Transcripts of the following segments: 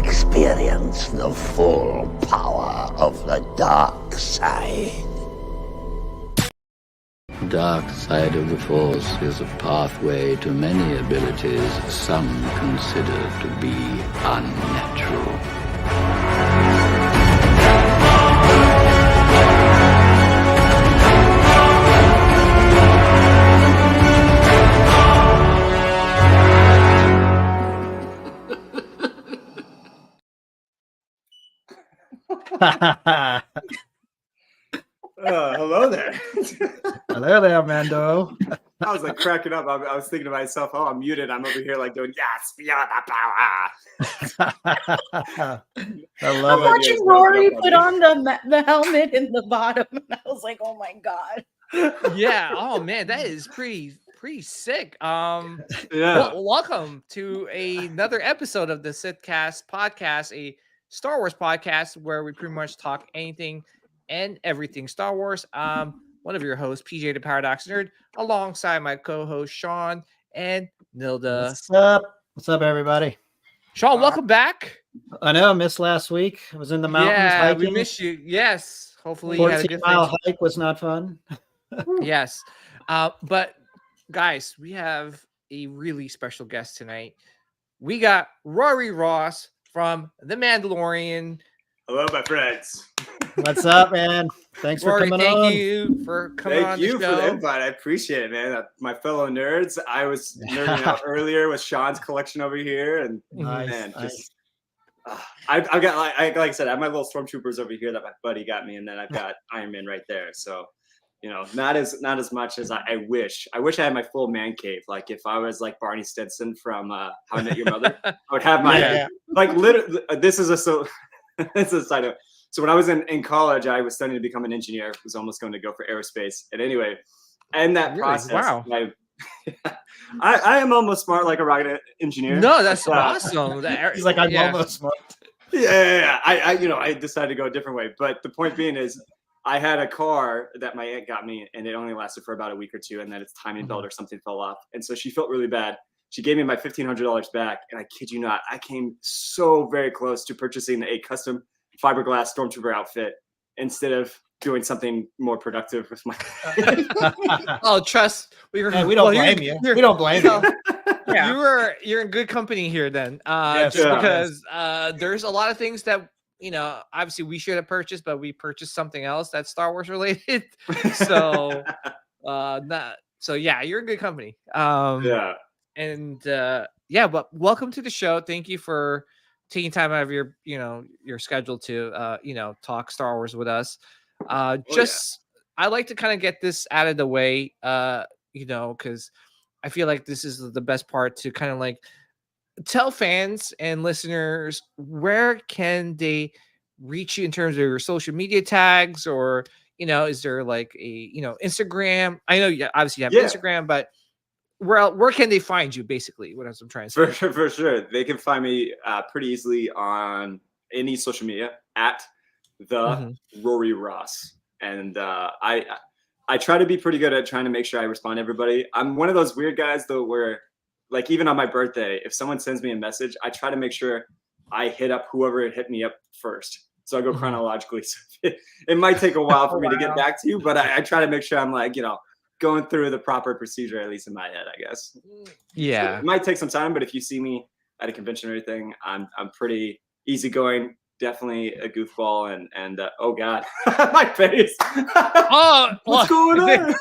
experience the full power of the dark side. Dark side of the Force is a pathway to many abilities some consider to be unnatural. Hello there. Hello there, Mando. I was like cracking up. I was thinking to myself, "Oh, I'm muted. I'm over here like doing yes, beyond the power." I'm watching Rory put on the helmet in the bottom, and I was like, "Oh my god!" Yeah. Oh man, that is pretty sick. Yeah. Welcome to another episode of the Sithcast podcast, a Star Wars podcast where we pretty much talk anything and everything Star Wars. One of your hosts, PJ the Paradox Nerd, alongside my co-host Sean and Nilda. What's up? What's up, everybody? Sean, welcome back. I know I missed last week. I was in the mountains hiking. We missed you. Yes. Hopefully you had a good 14-mile hike was not fun. Yes. But guys, we have a really special guest tonight. We got Rory Ross from The Mandalorian. Hello, my friends. What's up, man? Thanks for Rory, coming on. Thank you for coming on the show. Thank you for the invite. I appreciate it, man. My fellow nerds. I was nerding out earlier with Sean's collection over here, and man, just I've got like I said, I have my little stormtroopers over here that my buddy got me, and then I've got Iron Man right there. So, you know, not as much as I wish. I wish I had my full man cave. Like if I was like Barney Stinson from How I Met Your Mother, I would have my like literally. This is a side note. So when I was in college, I was studying to become an engineer. Was almost going to go for aerospace. And anyway, and that process, wow. I am almost smart like a rocket engineer. No, that's awesome. He's like, I'm almost smart. Yeah. I decided to go a different way. But the point being is, I had a car that my aunt got me, and it only lasted for about a week or two, and then its timing belt or something fell off, and so she felt really bad. She gave me my $1,500 back, and I kid you not, I came so very close to purchasing a custom fiberglass stormtrooper outfit instead of doing something more productive with my. Oh, trust. We don't blame you. We don't blame you. Yeah. You're in good company here then. Because there's a lot of things that, you know, obviously we should have purchased, but we purchased something else that's Star Wars related. So you're in good company. But welcome to the show. Thank you for taking time out of your schedule to talk Star Wars with us. I like to kind of get this out of the way, because I feel like this is the best part to kind of like tell fans and listeners where can they reach you in terms of your social media tags, or is there like a Instagram? I know you obviously have Instagram, but where can they find you, basically? What I'm trying to say. For sure. They can find me pretty easily on any social media at the Rory Ross. And I try to be pretty good at trying to make sure I respond to everybody. I'm one of those weird guys though, where like even on my birthday, if someone sends me a message, I try to make sure I hit up whoever hit me up first. So I go chronologically. So it might take a while for me to get back to you, but I try to make sure I'm like, going through the proper procedure, at least in my head, I guess. Yeah. So it might take some time, but if you see me at a convention or anything, I'm pretty easygoing, definitely a goofball, and oh God, my face. What's going on?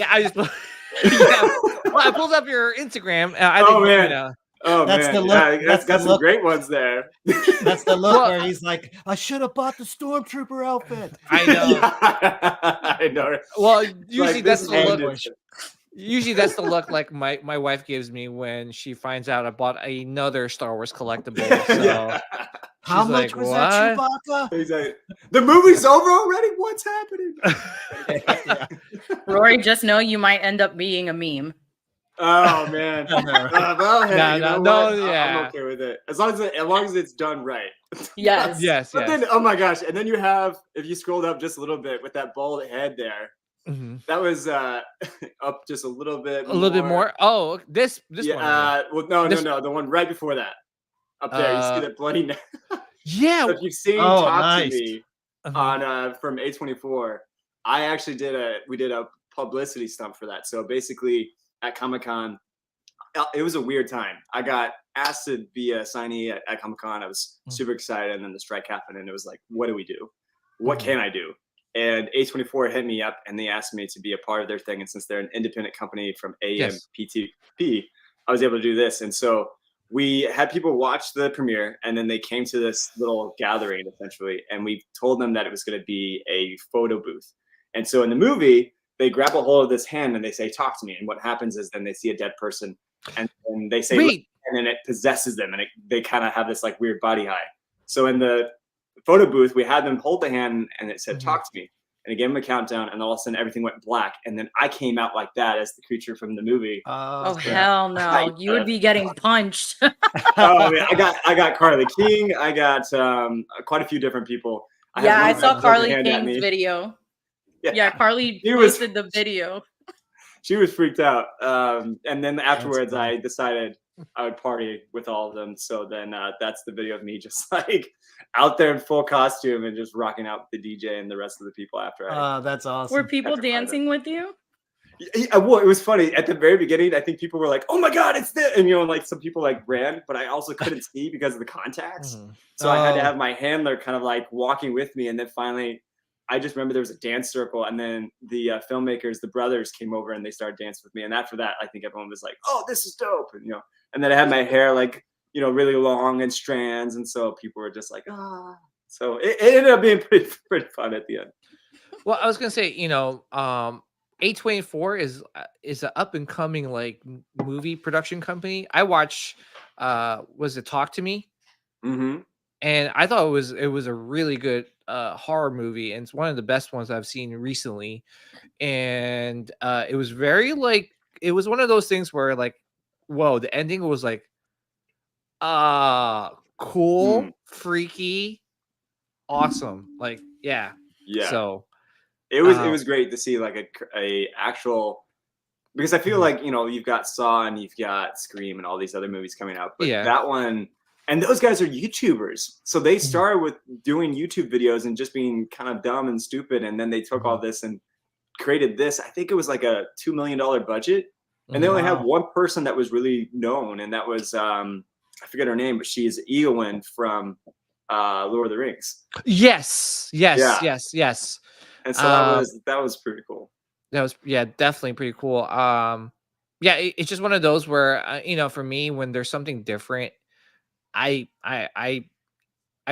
I just well, I pulled up your Instagram. I think, That's man, the look. that's got some great ones there. That's the look where he's like, I should have bought the stormtrooper outfit. I know. I know. Well, usually like, that's the look. Usually that's the look like my wife gives me when she finds out I bought another Star Wars collectible. So how much was that, Chewbacca? He's like, the movie's over already? What's happening? Rory, just know you might end up being a meme. Oh man! I'm okay with it as long as it's done right. Yes. But then, oh my gosh! And then you have, if you scrolled up just a little bit with that bald head there, that was up just a little bit. A little bit more. Oh, this one. No, the one right before that. up there. You see the bloody. Yeah. So if you've seen Talk to Me on from A24, I actually we did a publicity stunt for that. So basically at Comic-Con, it was a weird time. I got asked to be a signee at Comic-Con. I was super excited, and then the strike happened, and it was like, what do we do? What can I do? And A24 hit me up, and they asked me to be a part of their thing. And since they're an independent company from AMPTP, I was able to do this. And so we had people watch the premiere, and then they came to this little gathering, essentially, and we told them that it was going to be a photo booth. And so in the movie, they grab a hold of this hand, and they say, talk to me. And what happens is then they see a dead person, and they say, wait. And then it possesses them, and they kind of have this like weird body high. So in the photo booth, we had them hold the hand, and it said, talk to me. And it gave them a countdown, and all of a sudden everything went black. And then I came out like that as the creature from the movie. Hell no. You would be getting punched. Oh man, I got Carly King. I got quite a few different people. I saw Carly King's video. Yeah, Carly posted the video. She was freaked out. And then afterwards, I decided I would party with all of them. So then that's the video of me just like out there in full costume and just rocking out with the DJ and the rest of the people after. That's awesome. Were people dancing with you? Well, it was funny at the very beginning. I think people were like, "Oh my god, it's this!" And like some people like ran, but I also couldn't see because of the contacts. So I had to have my handler kind of like walking with me. And then finally, I just remember there was a dance circle, and then the filmmakers, the brothers, came over and they started dancing with me. And after that, I think everyone was like, "Oh, this is dope!" And and then I had my hair like really long and strands, and so people were just like, "Ah." So it ended up being pretty fun at the end. Well, I was gonna say, A24 is an up and coming like movie production company. I watch, was it Talk to Me? Mm-hmm. And I thought it was a really good horror movie, and it's one of the best ones I've seen recently. And it was very like it was one of those things where like, whoa, the ending was like, cool, freaky, awesome, like yeah. So it was great to see like a actual, because I feel like you've got Saw and you've got Scream and all these other movies coming out, but that one. And those guys are YouTubers. So they started with doing YouTube videos and just being kind of dumb and stupid. And then they took all this and created this. I think it was like a $2 million budget. And they only had one person that was really known. And that was, I forget her name, but she's Eowyn from Lord of the Rings. Yes. And so that was pretty cool. That was, definitely pretty cool. It's just one of those where, for me, when there's something different, I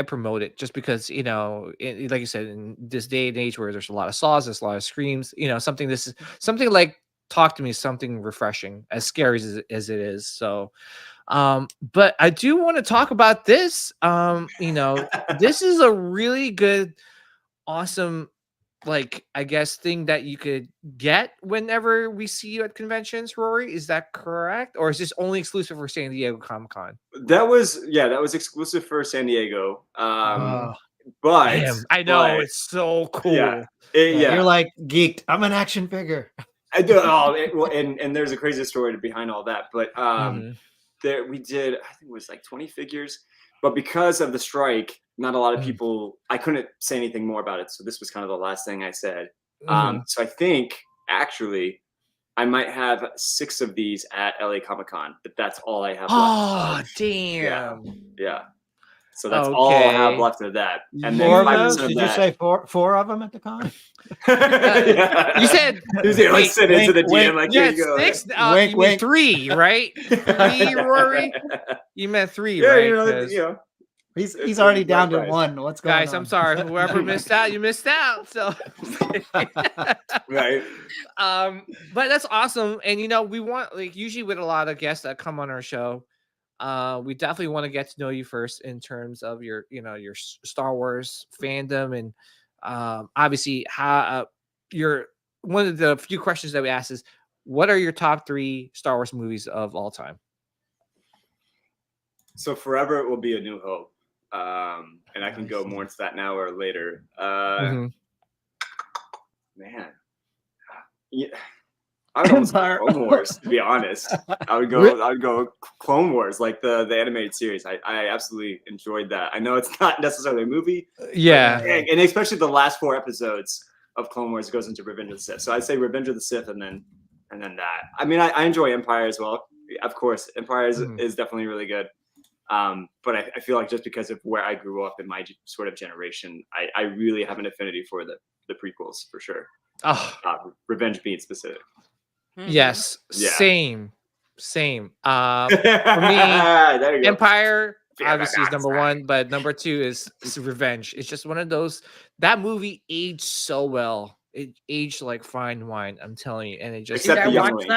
promote it just because, like you said, in this day and age where there's a lot of Saws, there's a lot of Screams, something like Talk to Me, something refreshing, as scary as it is. So, but I do want to talk about this. This is a really good, awesome, like, I guess, thing that you could get whenever we see you at conventions, Rory. Is that correct? Or is this only exclusive for San Diego Comic-Con? That was exclusive for San Diego. But damn, I know, it's so cool. You're like geeked. I'm an action figure. I do. And there's a crazy story behind all that. But there we did, I think it was like 20 figures. But because of the strike, not a lot of people, I couldn't say anything more about it. So this was kind of the last thing I said. So I think actually I might have 6 of these at LA Comic-Con, but that's all I have left. Damn. Yeah. So that's all I have left of that. And then 4 of those? Did you say four of them at the con? You said let's sit into the DM like, here you go. 6. You mean 3, right? 3, Rory. You meant 3, right? He's already down to 1. What's going on? Guys, I'm sorry. Whoever missed out, you missed out. So right. But that's awesome. And we want, like, usually with a lot of guests that come on our show, we definitely want to get to know you first in terms of your your Star Wars fandom, and obviously how you're one of the few questions that we ask is, what are your top 3 Star Wars movies of all time? So forever it will be A New Hope. And I can go more into that now or later. Man. Yeah. I would almost go Clone Wars, to be honest. I would go Clone Wars, like the animated series. I absolutely enjoyed that. I know it's not necessarily a movie. Yeah. And especially the last 4 episodes of Clone Wars goes into Revenge of the Sith. So I'd say Revenge of the Sith and then that. I mean, I enjoy Empire as well. Of course, Empire is definitely really good. But I feel like just because of where I grew up in my sort of generation, I really have an affinity for the prequels for sure. Revenge being specific. Yes, Yeah. Same. For me, Empire obviously is number 1, but number 2 is Revenge. It's just one of those. That movie aged so well. It aged like fine wine. I'm telling you, and it just. Dude, I watched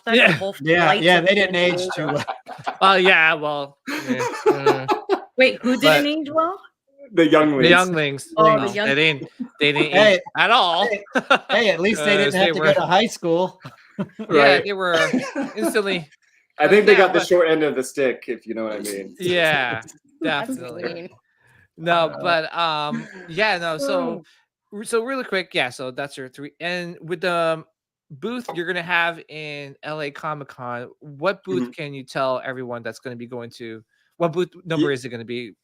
that. Yeah, the whole yeah, they didn't age too well. Yeah, well. Wait, who didn't age well? The younglings. The younglings. Oh, the young. They didn't age at all. Hey, at least they didn't have to go to high school. Yeah, they were instantly. I think they got the short end of the stick, if you know what I mean. Yeah, definitely. No, but yeah, no. So really quick, yeah. So that's your 3, and with the booth you're gonna have in LA Comic-Con, what booth can you tell everyone that's going to be going to? What booth number is it going to be?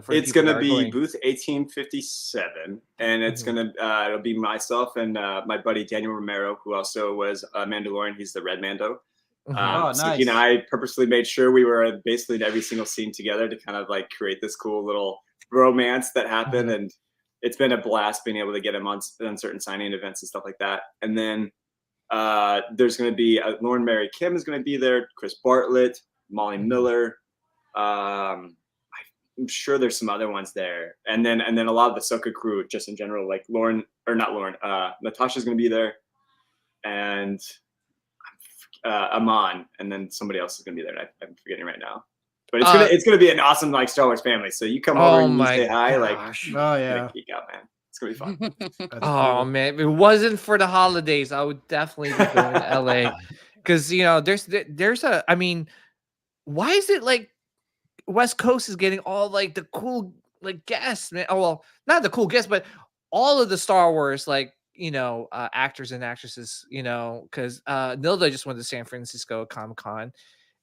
It's going to be booth 1857, and it's going to it'll be myself and my buddy Daniel Romero, who also was a Mandalorian. He's the Red Mando. Nice. So, you know, I purposely made sure we were basically in every single scene together to kind of like create this cool little romance that happened, and it's been a blast being able to get him on certain signing events and stuff like that. And then there's going to be Lauren Mary Kim is going to be there, Chris Bartlett, Molly Miller. I'm sure there's some other ones there, and then a lot of the Ahsoka crew, just in general, like Natasha's gonna be there, and Amon, and then somebody else is gonna be there. I'm forgetting right now, but it's gonna be an awesome like Star Wars family. So you come over and you say hi, like geek out, man. It's gonna be fun. Oh man, if it wasn't for the holidays, I would definitely be going to LA, because you know there's a. I mean, why is it like West Coast is getting all like the cool like guests, man? Oh well, not the cool guests, but all of the Star Wars like actors and actresses. Because Nilda just went to San Francisco Comic-Con,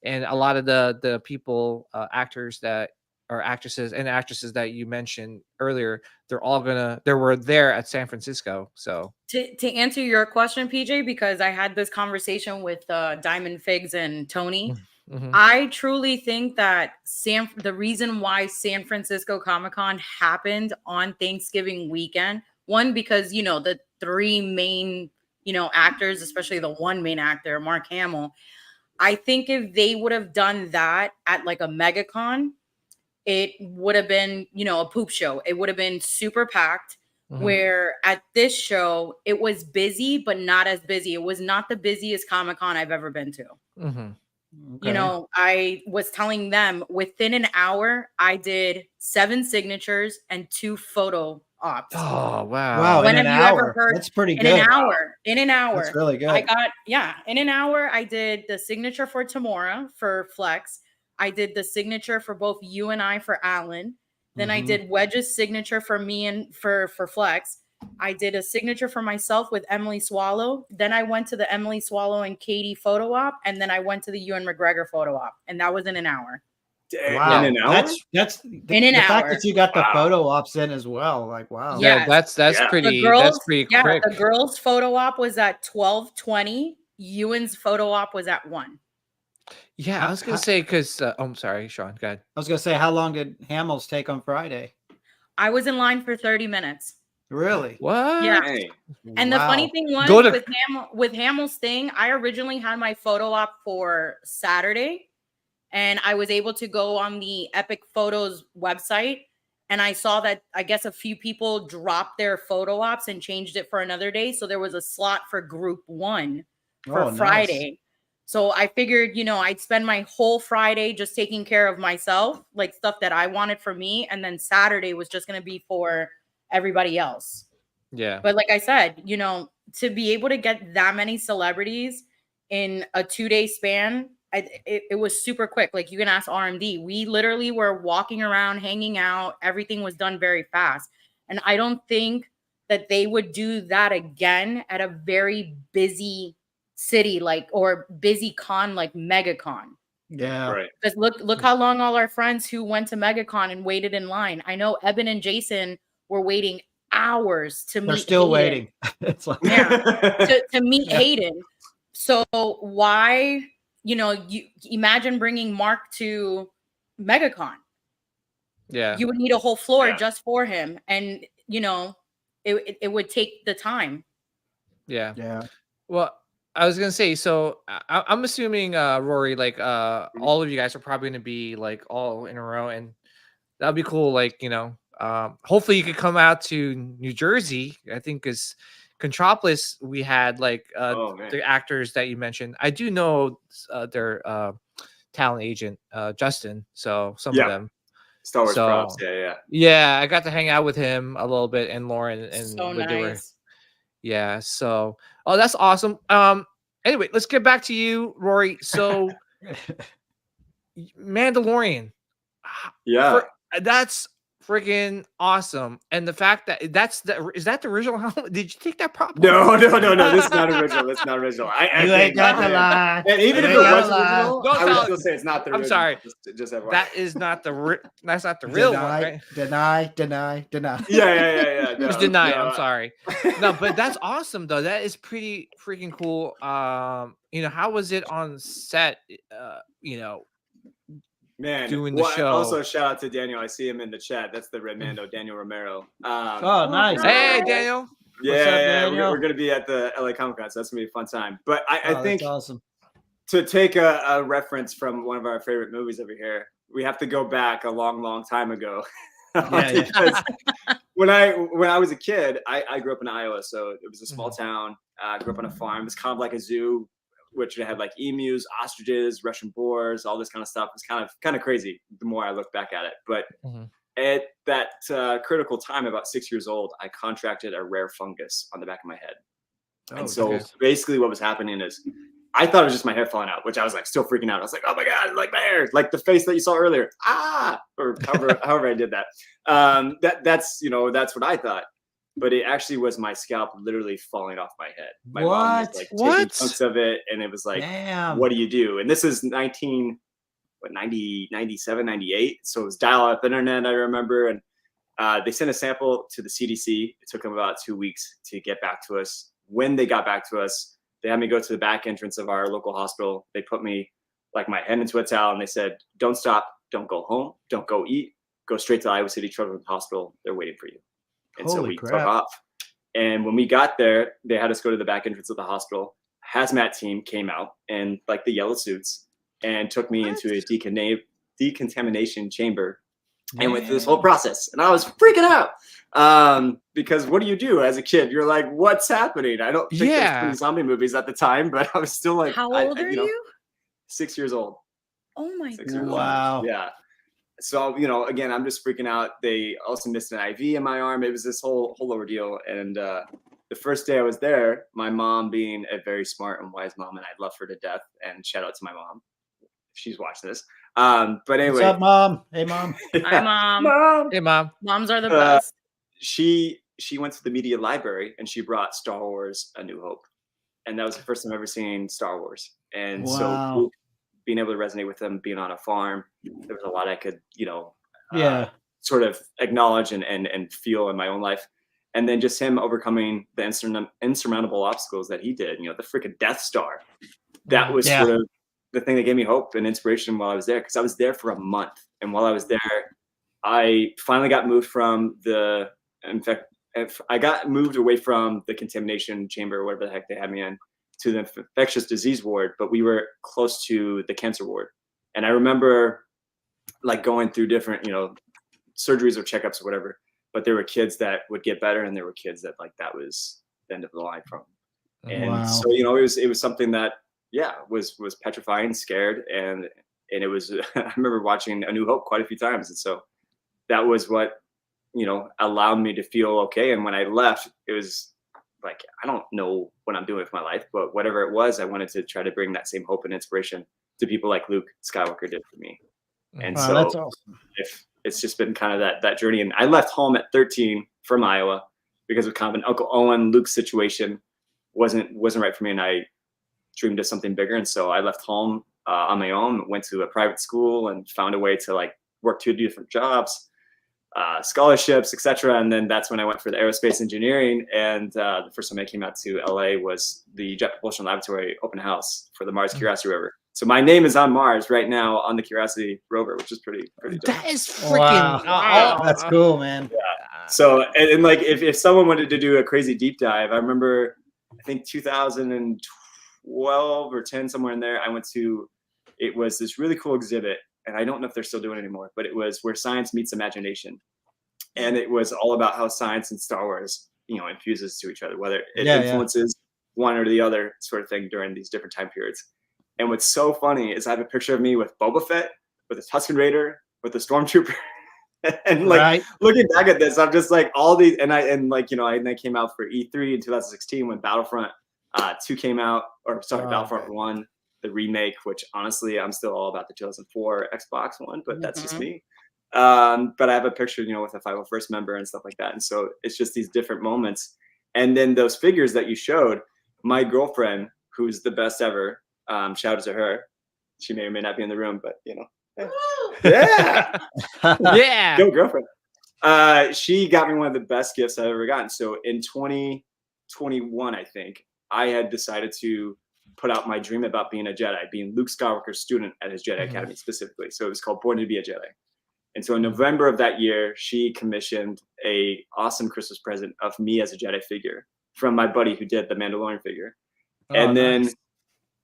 and a lot of the people, actors that are actresses that you mentioned earlier, they were there at San Francisco. So to answer your question, PJ, because I had this conversation with Diamond Figs and Tony. I truly think that the reason why San Francisco Comic-Con happened on Thanksgiving weekend, one, because, the 3 main, actors, especially the one main actor, Mark Hamill, I think if they would have done that at like a MegaCon, it would have been, a poop show. It would have been super packed, where at this show, it was busy, but not as busy. It was not the busiest Comic-Con I've ever been to. Okay. I was telling them within an hour, I did 7 signatures and 2 photo ops. Oh, wow. Wow. When in have an you hour. ever heard? That's pretty good. In an hour. That's really good. In an hour, I did the signature for Tamora for Flex. I did the signature for both you and I for Alan. Then I did Wedge's signature for me and for Flex. I did a signature for myself with Emily Swallow. Then I went to the Emily Swallow and Katie photo op, and then I went to the Ewan McGregor photo op, and that was in an hour. Wow, in an hour? That's in an hour. The fact that you got the photo ops in as well, like wow. Yeah, that's pretty. That's pretty quick. The girls' photo op was at 12:20. Ewan's photo op was at 1. Yeah, I was gonna say because I'm sorry, Sean. Go ahead. I was gonna say, how long did Hamill's take on Friday? I was in line for 30 minutes. Really? What? Yeah. And the funny thing was with Hamill's thing, I originally had my photo op for Saturday, and I was able to go on the Epic Photos website, and I saw that I guess a few people dropped their photo ops and changed it for another day. So there was a slot for group 1 for Friday. Nice. So I figured, I'd spend my whole Friday just taking care of myself, like stuff that I wanted for me. And then Saturday was just going to be for everybody else. Yeah. But like I said, to be able to get that many celebrities in a 2-day span, it was super quick. Like you can ask RMD. We literally were walking around, hanging out. Everything was done very fast. And I don't think that they would do that again at a very busy city or busy con like MegaCon. Yeah. Right. Because look how long all our friends who went to MegaCon and waited in line. I know Eben and Jason were waiting hours to meet. They're still Hayden. waiting. It's like, to meet Hayden. So why, you imagine bringing Mark to MegaCon. Yeah. You would need a whole floor just for him. And, it would take the time. Yeah. Yeah. Well, I was gonna say, so I'm assuming Rory, all of you guys are probably gonna be like all in a row, and that'd be cool. Hopefully you could come out to New Jersey. I think because Contropolis, we had the actors that you mentioned. I do know their talent agent, Justin. So some of them. Star Wars props. Yeah, I got to hang out with him a little bit, and Lauren, and so when they were. nice. Yeah. So, that's awesome. Anyway, let's get back to you, Rory. So, Mandalorian. Yeah. That's freaking awesome. And the fact that is that the original helmet? Did you take that prop? No. This is not original. That's not original. You ain't got to lie. And even if it was original, I would still say it's not the original. I'm sorry. Just FYI. That is not that's not the real one, right? Deny. Yeah. Just deny. I'm sorry. No, but that's awesome though. That is pretty freaking cool. How was it on set? Man, doing the show. Also, shout out to Daniel. I see him in the chat. That's the Red Mando, Daniel Romero. Oh, nice. Hey, Daniel. We're going to be at the LA Comic Con, so that's going to be a fun time. But I think that's awesome. To take a reference from one of our favorite movies over here, we have to go back a long, long time ago. Because when I was a kid, I grew up in Iowa, so it was a small town. I grew up on a farm. It was kind of like a zoo, which had like emus, ostriches, Russian boars, all this kind of stuff. It's kind of crazy the more I look back at it. But at that critical time, about 6 years old, I contracted a rare fungus on the back of my head. And so basically what was happening is I thought it was just my hair falling out, which I was like still freaking out. I was like, oh my God, like my hair, like the face that you saw earlier. Or however I did that. That's what I thought. But it actually was my scalp literally falling off my head. My mom was like taking chunks of it, and it was like, what do you do? And this is 97, 98. So it was dial-up internet, I remember. And they sent a sample to the CDC. It took them about 2 weeks to get back to us. When they got back to us, they had me go to the back entrance of our local hospital. They put me like my head into a towel, and they said, don't stop, don't go home, don't go eat, go straight to Iowa City Children's Hospital. They're waiting for you. And so we took off. And when we got there, they had us go to the back entrance of the hospital. Hazmat team came out in like the yellow suits and took me into a decontamination chamber and went through this whole process. And I was freaking out because what do you do as a kid? You're like, what's happening? I don't think there's any zombie movies at the time, but I was still like, how old are you? 6 years old. Oh my God. Wow. Yeah. So, again, I'm just freaking out. They also missed an IV in my arm. It was this whole ordeal. And the first day I was there, my mom being a very smart and wise mom, and I love her to death. And shout out to my mom. She's watching this. But anyway. What's up, Mom? Hey, Mom. Hi, Mom. Hey, Mom. Moms are the best. She went to the media library, and she brought Star Wars: A New Hope. And that was the first time I've ever seen Star Wars. And so being able to resonate with them, being on a farm, there was a lot I could, sort of acknowledge and feel in my own life. And then just him overcoming the insurmountable obstacles that he did, the freaking Death Star. That was sort of the thing that gave me hope and inspiration while I was there, because I was there for a month. And while I was there, I finally got moved from I got moved away from the contamination chamber, whatever the heck they had me in, to the infectious disease ward, but we were close to the cancer ward. And I remember like going through different, surgeries or checkups or whatever, but there were kids that would get better, and there were kids that that was the end of the line from. And so, it was something that, was petrifying, scared. And it was, I remember watching A New Hope quite a few times. And so that was what, allowed me to feel okay. And when I left, it was like, I don't know what I'm doing with my life, but whatever it was, I wanted to try to bring that same hope and inspiration to people like Luke Skywalker did for me. And so that's awesome. It's just been kind of that journey. And I left home at 13 from Iowa because of kind of an Uncle Owen, Luke situation wasn't right for me. And I dreamed of something bigger. And so I left home on my own, went to a private school, and found a way to like work 2 different jobs, scholarships, etc. And then that's when I went for the aerospace engineering. And the first time I came out to LA was the Jet Propulsion Laboratory open house for the Mars Curiosity rover. So my name is on Mars right now on the Curiosity rover, which is pretty dope. That is freaking wow. That's cool, man. Yeah. So and like if someone wanted to do a crazy deep dive, I remember I think 2012 or 10, somewhere in there, I went to, it was this really cool exhibit, and I don't know if they're still doing it anymore, but it was where science meets imagination. And it was all about how science and Star Wars, infuses to each other, whether it influences one or the other sort of thing during these different time periods. And what's so funny is I have a picture of me with Boba Fett, with a Tusken Raider, with a Stormtrooper. And like looking back at this, I'm just like all these, and I came out for E3 in 2016 when Battlefront 2 came out, Battlefront 1, the remake, which honestly I'm still all about the 2004 Xbox One, but that's just me. But I have a picture, with a 501st member and stuff like that. And so it's just these different moments. And then those figures that you showed, my girlfriend, who's the best ever, shout out to her. She may or may not be in the room, but yeah. Yeah. Go girlfriend. She got me one of the best gifts I've ever gotten. So in 2021, I think, I had decided to put out my dream about being a Jedi, being Luke Skywalker's student at his Jedi Academy specifically. So it was called Born to be a Jedi. And so in November of that year, she commissioned a awesome Christmas present of me as a Jedi figure from my buddy who did the Mandalorian figure. And then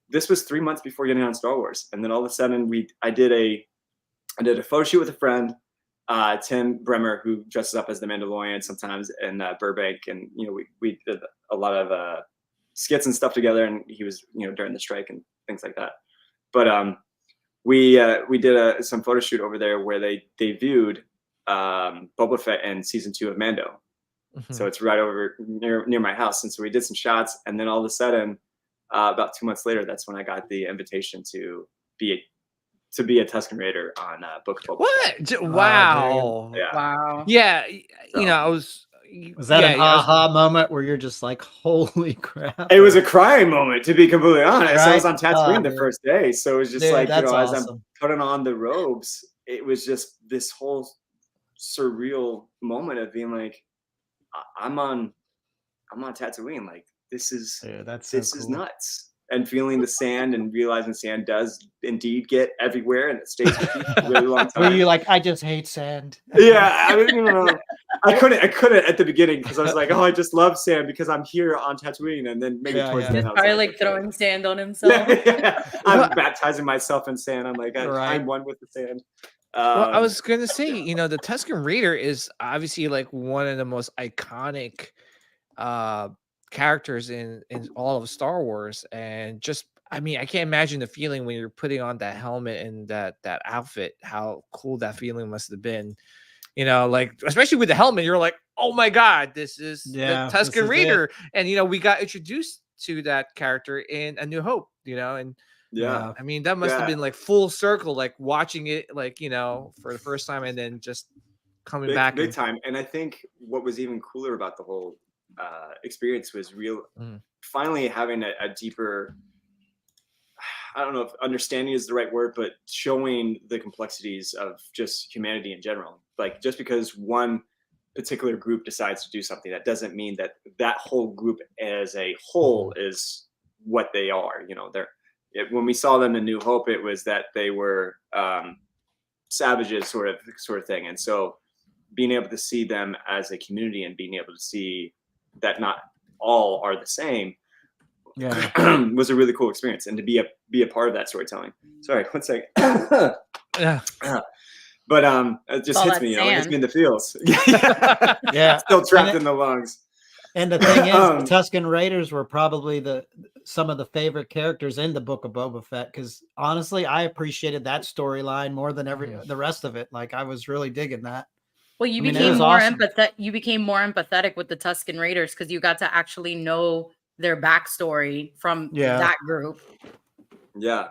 this was 3 months before getting on Star Wars. And then all of a sudden I did a photo shoot with a friend, Tim Bremer, who dresses up as the Mandalorian sometimes in Burbank. And, we did a lot of skits and stuff together. And he was, during the strike and things like that. But we did some photo shoot over there where they debuted Boba Fett in season 2 of Mando. So it's right over near my house. And so we did some shots. And then all of a sudden, about 2 months later, that's when I got the invitation to be a Tusken Raider on Book of Boba Fett. What? Wow. Yeah. Wow. Yeah. So, was that an aha moment where you're just like, holy crap? It was a crying moment, to be completely honest. Right? I was on Tatooine the first day. So it was just like, that's as awesome. I'm putting on the robes, it was just this whole surreal moment of being like, I'm on Tatooine. Like, this is is nuts. And feeling the sand and realizing sand does indeed get everywhere and it stays with you for a really long time. Were you like, I just hate sand? Yeah, I couldn't at the beginning because I was like, oh, I just love sand because I'm here on Tatooine. And then maybe towards the end, I was probably like throwing sand on himself. I'm baptizing myself in sand. I'm like, I'm one with the sand. Well, I was gonna say, the Tusken Raider is obviously like one of the most iconic characters in all of Star Wars, and just I can't imagine the feeling when you're putting on that helmet and that outfit, how cool that feeling must have been. Like especially with the helmet, you're like, oh my god, this is the Tusken Raider. And we got introduced to that character in A New Hope, and that must have been like full circle, like watching it like for the first time and then just coming back big time. And I think what was even cooler about the whole experience was finally having a deeper, I don't know if understanding is the right word, but showing the complexities of just humanity in general. Like, just because one particular group decides to do something, that doesn't mean that whole group as a whole is what they are. When we saw them in New Hope, it was that they were savages sort of thing. And so being able to see them as a community and being able to see that not all are the same was a really cool experience, and to be a part of that storytelling. Sorry, 1 second. But it just hits me, it hits me in the feels. Yeah, still trapped in the lungs. And the thing is, the Tusken Raiders were probably some of the favorite characters in the Book of Boba Fett, because honestly, I appreciated that storyline more than the rest of it. Like, I was really digging that. Well, you became more empathetic. You became more empathetic with the Tusken Raiders because you got to actually know their backstory from that group. Yeah.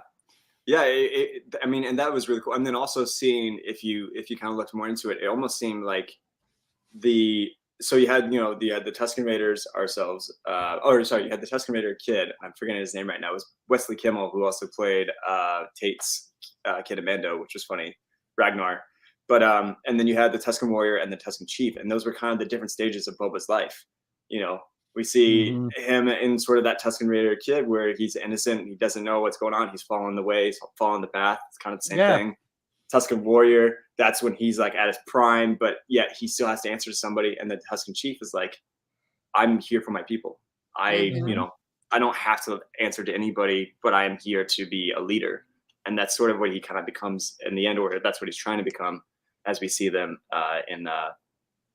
And that was really cool. And then also seeing, if you kind of looked more into it, it almost seemed like the so you had the Tusken Raiders ourselves, or sorry, you had the Tusken Raider kid. I'm forgetting his name right now. It was Wesley Kimmel, who also played Tate's kid Amando, which was funny, Ragnar. But and then you had the Tusken Warrior and the Tusken Chief, and those were kind of the different stages of Boba's life. We see him in sort of that Tusken Raider kid where he's innocent, he doesn't know what's going on, he's following the way, he's following the path. It's kind of the same thing. Tusken Warrior, that's when he's like at his prime, but yet he still has to answer to somebody. And the Tusken Chief is like, I'm here for my people. I don't have to answer to anybody, but I am here to be a leader. And that's sort of what he kind of becomes in the end, or that's what he's trying to become as we see them in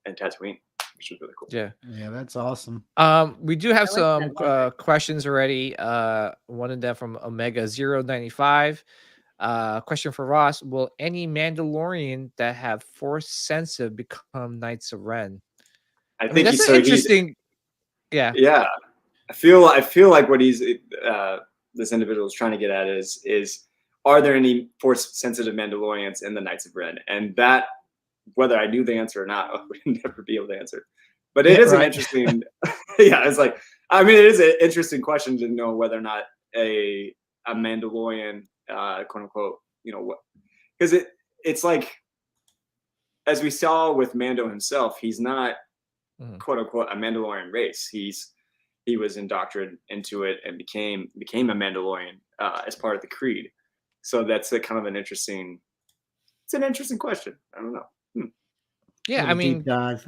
Tatooine, which is really cool. Yeah, that's awesome. We do have some questions already. One of them from Omega 095. Question for Ross: will any Mandalorian that have Force sensitive become Knights of Ren? I think that's an interesting. Yeah. I feel like what he's this individual is trying to get at is are there any Force sensitive Mandalorians in the Knights of Ren? And that, whether I knew the answer or not, I would never be able to answer. But it is an interesting. It's like, I mean, it is an interesting question to know whether or not a Mandalorian, quote unquote, what, because it's like, as we saw with Mando himself, he's not quote unquote a Mandalorian race. He was indoctrinated into it and became a Mandalorian as part of the creed. So that's a kind of an interesting question. I don't know. Yeah, I mean, deep dive.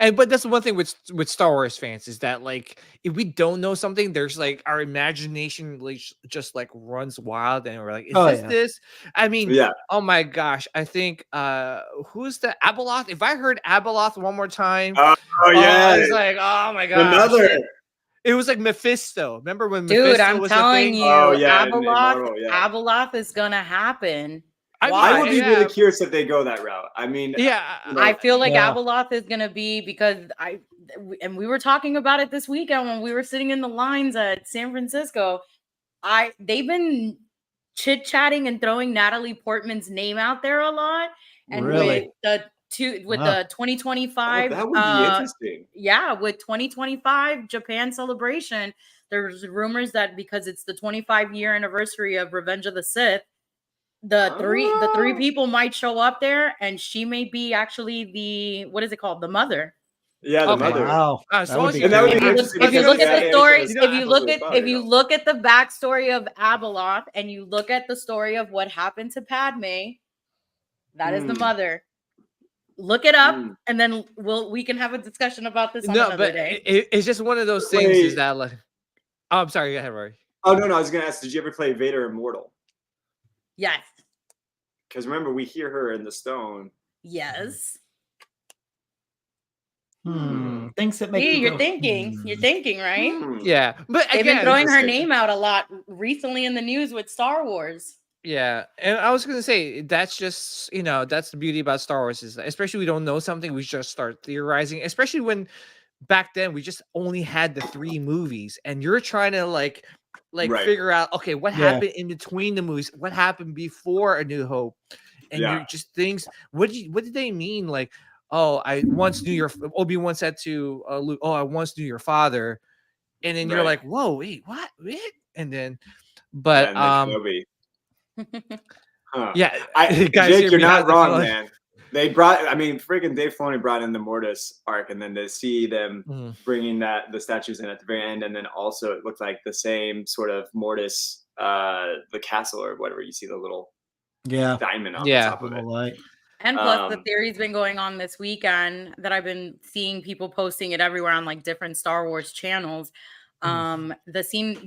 And but that's the one thing with Star Wars fans is that, like, if we don't know something, there's like our imagination just like runs wild, and we're like, is this? I mean, oh my gosh, I think who's the Abeloth? If I heard Abeloth one more time, it's like, oh my gosh. It was like Mephisto. Remember when Mephisto I'm was telling the thing? you, Abeloth is gonna happen. I would be really curious if they go that route. I mean, I feel like Abeloth is gonna be, because we were talking about it this weekend when we were sitting in the lines at San Francisco. They've been chit-chatting and throwing Natalie Portman's name out there a lot, and with the 2025, that would be interesting. With 2025 Japan celebration, there's rumors that because it's the 25-year anniversary of Revenge of the Sith, the three people might show up there, and she may be actually the, what is it called, the mother. Yeah, the mother. Wow. If you look at the story, if you look at the backstory of Abeloth, and you look at the story of what happened to Padme, that is the mother. Look it up, and then we can have a discussion about this another day. It's just one of those things. Is that like? Oh, I'm sorry. Go ahead, Rory. Oh no, I was gonna ask. Did you ever play Vader Immortal? Yes. Because remember, we hear her in the stone. Yes. Things that make you're thinking, right? Yeah, but they've been throwing her name out a lot recently in the news with Star Wars. Yeah, and I was gonna say that's just that's the beauty about Star Wars is that, especially we don't know something, we just start theorizing. Especially when back then we just only had the 3 movies, and you're trying to like figure out, okay, what happened in between the movies, what happened before A New Hope, and you're just things. What did they mean? Like, oh, I once knew your Obi-Wan said to Luke, oh, I once knew your father, and then you're like, whoa, wait, what? And then, but Jake, you're not wrong, man. They friggin' Dave Filoni brought in the Mortis arc, and then to see them bringing the statues in at the very end, and then also it looked like the same sort of Mortis, the castle or whatever. You see the little diamond on the top of it. And plus, the theory's been going on this weekend that I've been seeing people posting it everywhere on like different Star Wars channels. The scene,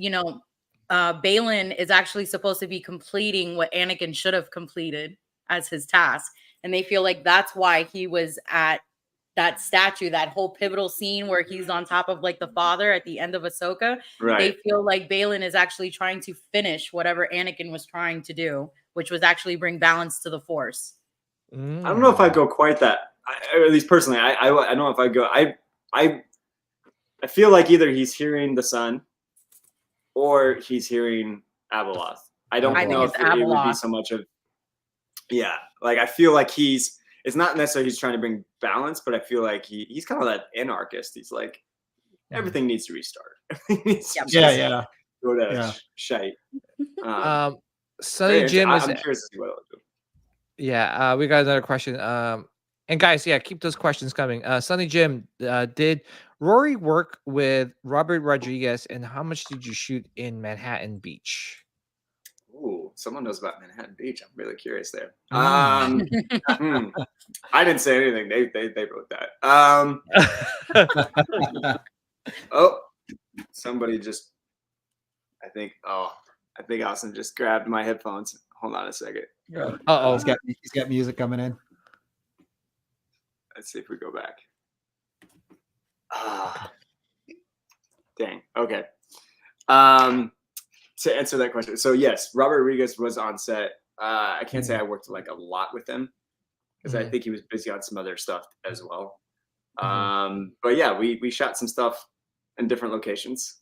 Balin is actually supposed to be completing what Anakin should have completed as his task. And they feel like that's why he was at that statue, that whole pivotal scene where he's on top of like the father at the end of Ahsoka. Right. They feel like Balin is actually trying to finish whatever Anakin was trying to do, which was actually bring balance to the Force. I don't know if I'd go quite that, or at least personally, I don't know if I'd go. I feel like either he's hearing the sun or he's hearing Abeloth. I don't know if it would be so much of, like I feel like he's it's not necessarily he's trying to bring balance, but I feel like he's kind of that anarchist. He's like, everything needs to restart. Yeah. Go to shite. Sonny Jim is. I'm curious to see what I'll do. Yeah, we got another question. And guys, keep those questions coming. Sonny Jim, did Rory work with Robert Rodriguez, and how much did you shoot in Manhattan Beach? Ooh, someone knows about Manhattan Beach. I'm really curious there. I didn't say anything. They wrote that. Oh, somebody just. I think Austin just grabbed my headphones. Hold on a second. Uh-oh. He's got music coming in. Let's see if we go back. Dang. Okay. To answer that question, so yes, Robert Rodriguez was on set. I can't say I worked like a lot with him because I think he was busy on some other stuff as well. But yeah, we shot some stuff in different locations.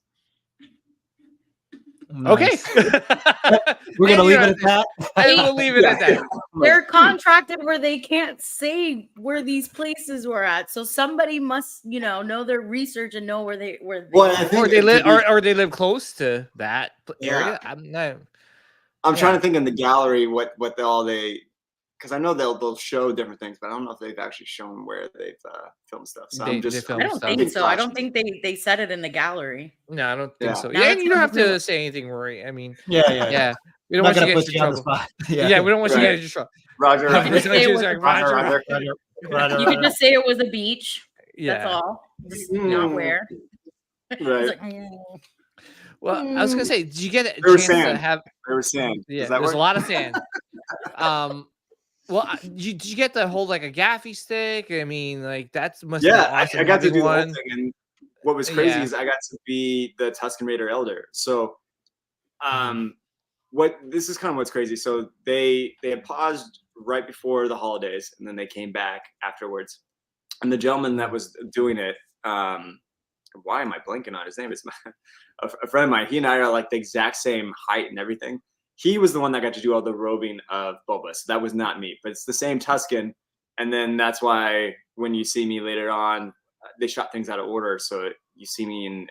Nice. Okay. We're gonna leave it at that. I will leave it at that. They're contracted where they can't say where these places were at, so somebody must, know their research and know where they Well, I think or they live or they live close to that area. I'm trying to think in the gallery what they because I know they'll show different things, but I don't know if they've actually shown where they've filmed stuff. So I don't think so. I don't think they said it in the gallery. No, I don't think so. Yeah, and you don't have to say anything, Rory. I mean, yeah. We don't want you to get in trouble. Yeah, we don't want you to get in trouble. Roger. You could just say it was a beach. Yeah. That's all. Just not where. Right. Well, I was gonna say, did you get a There was chance sand. to have? There was sand. Yeah, there's a lot of sand. Well, did you get to hold like a gaffy stick? I mean, like that's must be awesome. I got to do the whole thing, and what was crazy is I got to be the Tusken Raider Elder. So, this is kind of what's crazy. So they had paused right before the holidays, and then they came back afterwards. And the gentleman that was doing it, why am I blanking on his name? It's a friend of mine. He and I are like the exact same height and everything. He was the one that got to do all the robing of Boba. So that was not me, but it's the same Tusken. And then that's why when you see me later on, they shot things out of order. So you see me in,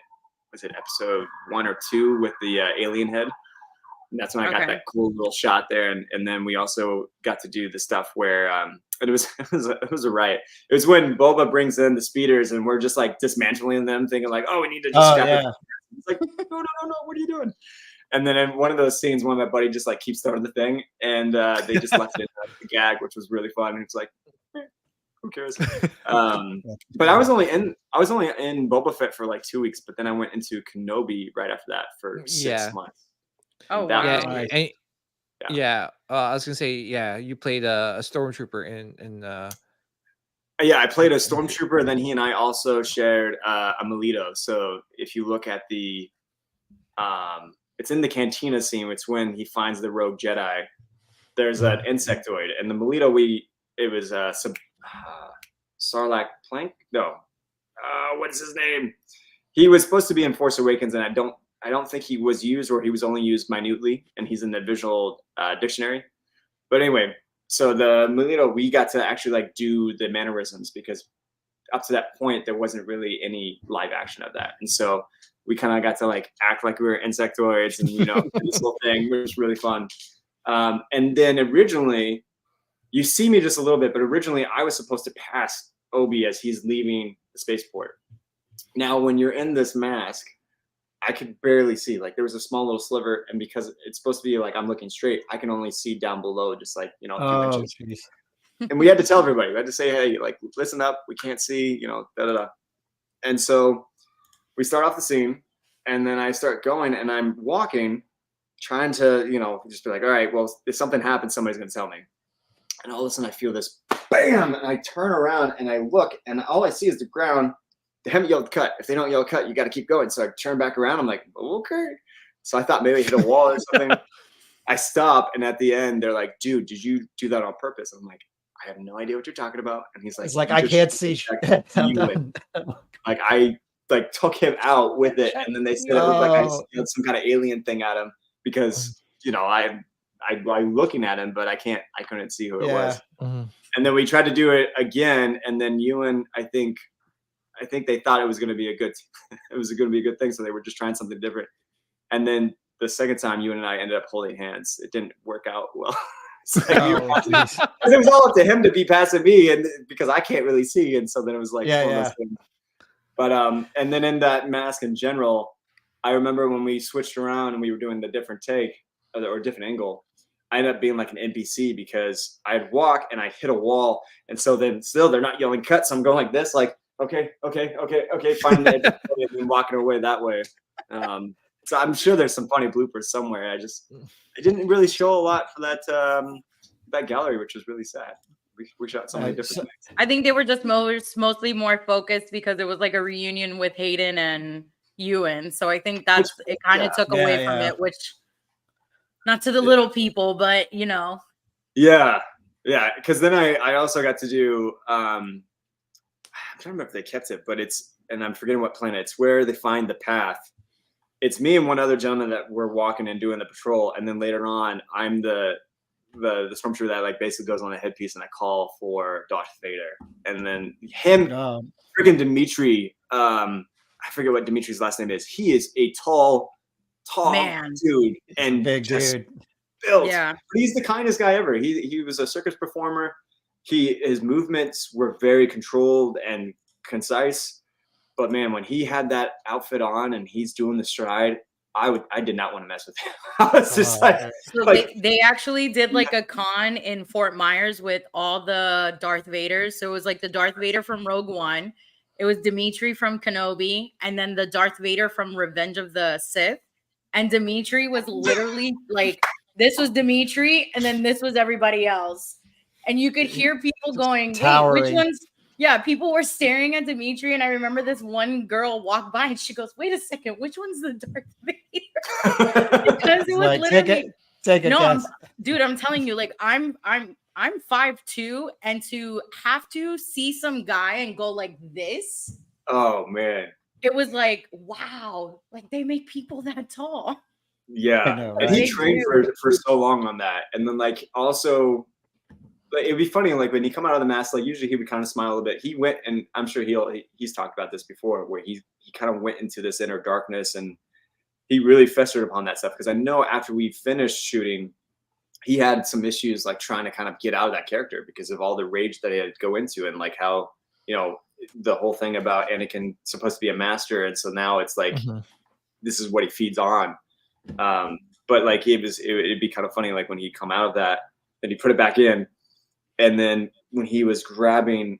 was it episode 1 or 2 with the alien head? And that's when I got that cool little shot there. And then we also got to do the stuff where it was a riot. It was when Boba brings in the speeders and we're just like dismantling them, thinking like, oh, we need to just scrap it. It's like, no, what are you doing? And then in one of those scenes, one of my buddy just like keeps throwing the thing, and they just left it in the gag, which was really fun. And it's like, who cares? But I was only in Boba Fett for like 2 weeks, but then I went into Kenobi right after that for 6 months. Oh wow! I was gonna say, you played a stormtrooper in. Yeah, I played a stormtrooper. Then he and I also shared a Melito. So if you look at the it's in the cantina scene. It's when he finds the rogue Jedi. There's an insectoid, and the Melito it was Sarlacc Plank. No, what is his name? He was supposed to be in Force Awakens, and I don't think he was used, or he was only used minutely, and he's in the visual dictionary. But anyway, so the Melito, we got to actually like do the mannerisms because up to that point there wasn't really any live action of that, and so we kind of got to like act like we were insectoids and this whole thing, which was really fun. And then originally, you see me just a little bit, but originally I was supposed to pass Obi as he's leaving the spaceport. Now, when you're in this mask, I could barely see. Like there was a small little sliver, and because it's supposed to be like I'm looking straight, I can only see down below, just like a few inches. And we had to tell everybody. We had to say, hey, like listen up, we can't see, da da da. And so we start off the scene, and then I start going, and I'm walking, trying to just be like, all right, well, if something happens, somebody's gonna tell me. And all of a sudden, I feel this bam, and I turn around and I look, and all I see is the ground. They haven't yelled cut. If they don't yell cut, you got to keep going. So I turn back around. I'm like, okay. So I thought maybe I hit a wall or something. I stop, and at the end, they're like, dude, did you do that on purpose? I'm like, I have no idea what you're talking about. And he's like, it's like, I can't see. Like I took him out with it, and then they said it was like I some kind of alien thing at him because I I'm looking at him, but I couldn't see who it was. Mm-hmm. And then we tried to do it again, and then Ewan, I think they thought it was going to be a good thing, so they were just trying something different. And then the second time, Ewan and I ended up holding hands. It didn't work out well. Because it was all up to him to be passing me, and because I can't really see, and so then it was like one of those things. But and then in that mask in general, I remember when we switched around and we were doing the different take or different angle, I ended up being like an NPC because I'd walk and I'd hit a wall, and so then still they're not yelling cut, so I'm going like this, like okay, finding the edge and then walking away that way. So I'm sure there's some funny bloopers somewhere. I didn't really show a lot for that gallery, which was really sad. We shot so many different things. I think they were just mostly more focused because it was like a reunion with Hayden and Ewan. So I think it kind of took away from it, which not to the little people, but you know. Yeah. Because then I also got to do I'm trying to remember if they kept it, but and I'm forgetting what planet. It's where they find the path. It's me and one other gentleman that were walking and doing the patrol, and then later on, I'm the stormtrooper that like basically goes on a headpiece, and I call for Darth Vader, and then him, freaking Dimitri. I forget what Dimitri's last name is. He is a tall man, dude, and big dude, built. Yeah, but he's the kindest guy ever. He was a circus performer. His movements were very controlled and concise. But man, when he had that outfit on and he's doing the stride, I did not want to mess with him. I was just they actually did like a con in Fort Myers with all the Darth Vaders. So it was like the Darth Vader from Rogue One, it was Dimitri from Kenobi, and then the Darth Vader from Revenge of the Sith. And Dimitri was literally like, this was Dimitri, and then this was everybody else. And you could hear people going, wait, which one's? Yeah, people were staring at Dimitri, and I remember this one girl walked by, and she goes, "Wait a second, which one's the Darth Vader?" Because it was like, literally take a guess. Dude, I'm telling you, like I'm 5'2", and to have to see some guy and go like this. Oh man, it was like, wow, like they make people that tall. Yeah, know, right? And he trained for so long on that, and then like also. But it'd be funny, like when he come out of the mask, like usually he would kind of smile a little bit. He went, and I'm sure he's talked about this before, where he kind of went into this inner darkness, and he really festered upon that stuff. Because I know after we finished shooting, he had some issues like trying to kind of get out of that character because of all the rage that he had to go into, and like how the whole thing about Anakin supposed to be a master, and so now it's like this is what he feeds on. But like it'd be kind of funny, like when he'd come out of that, and he put it back in. And then when he was grabbing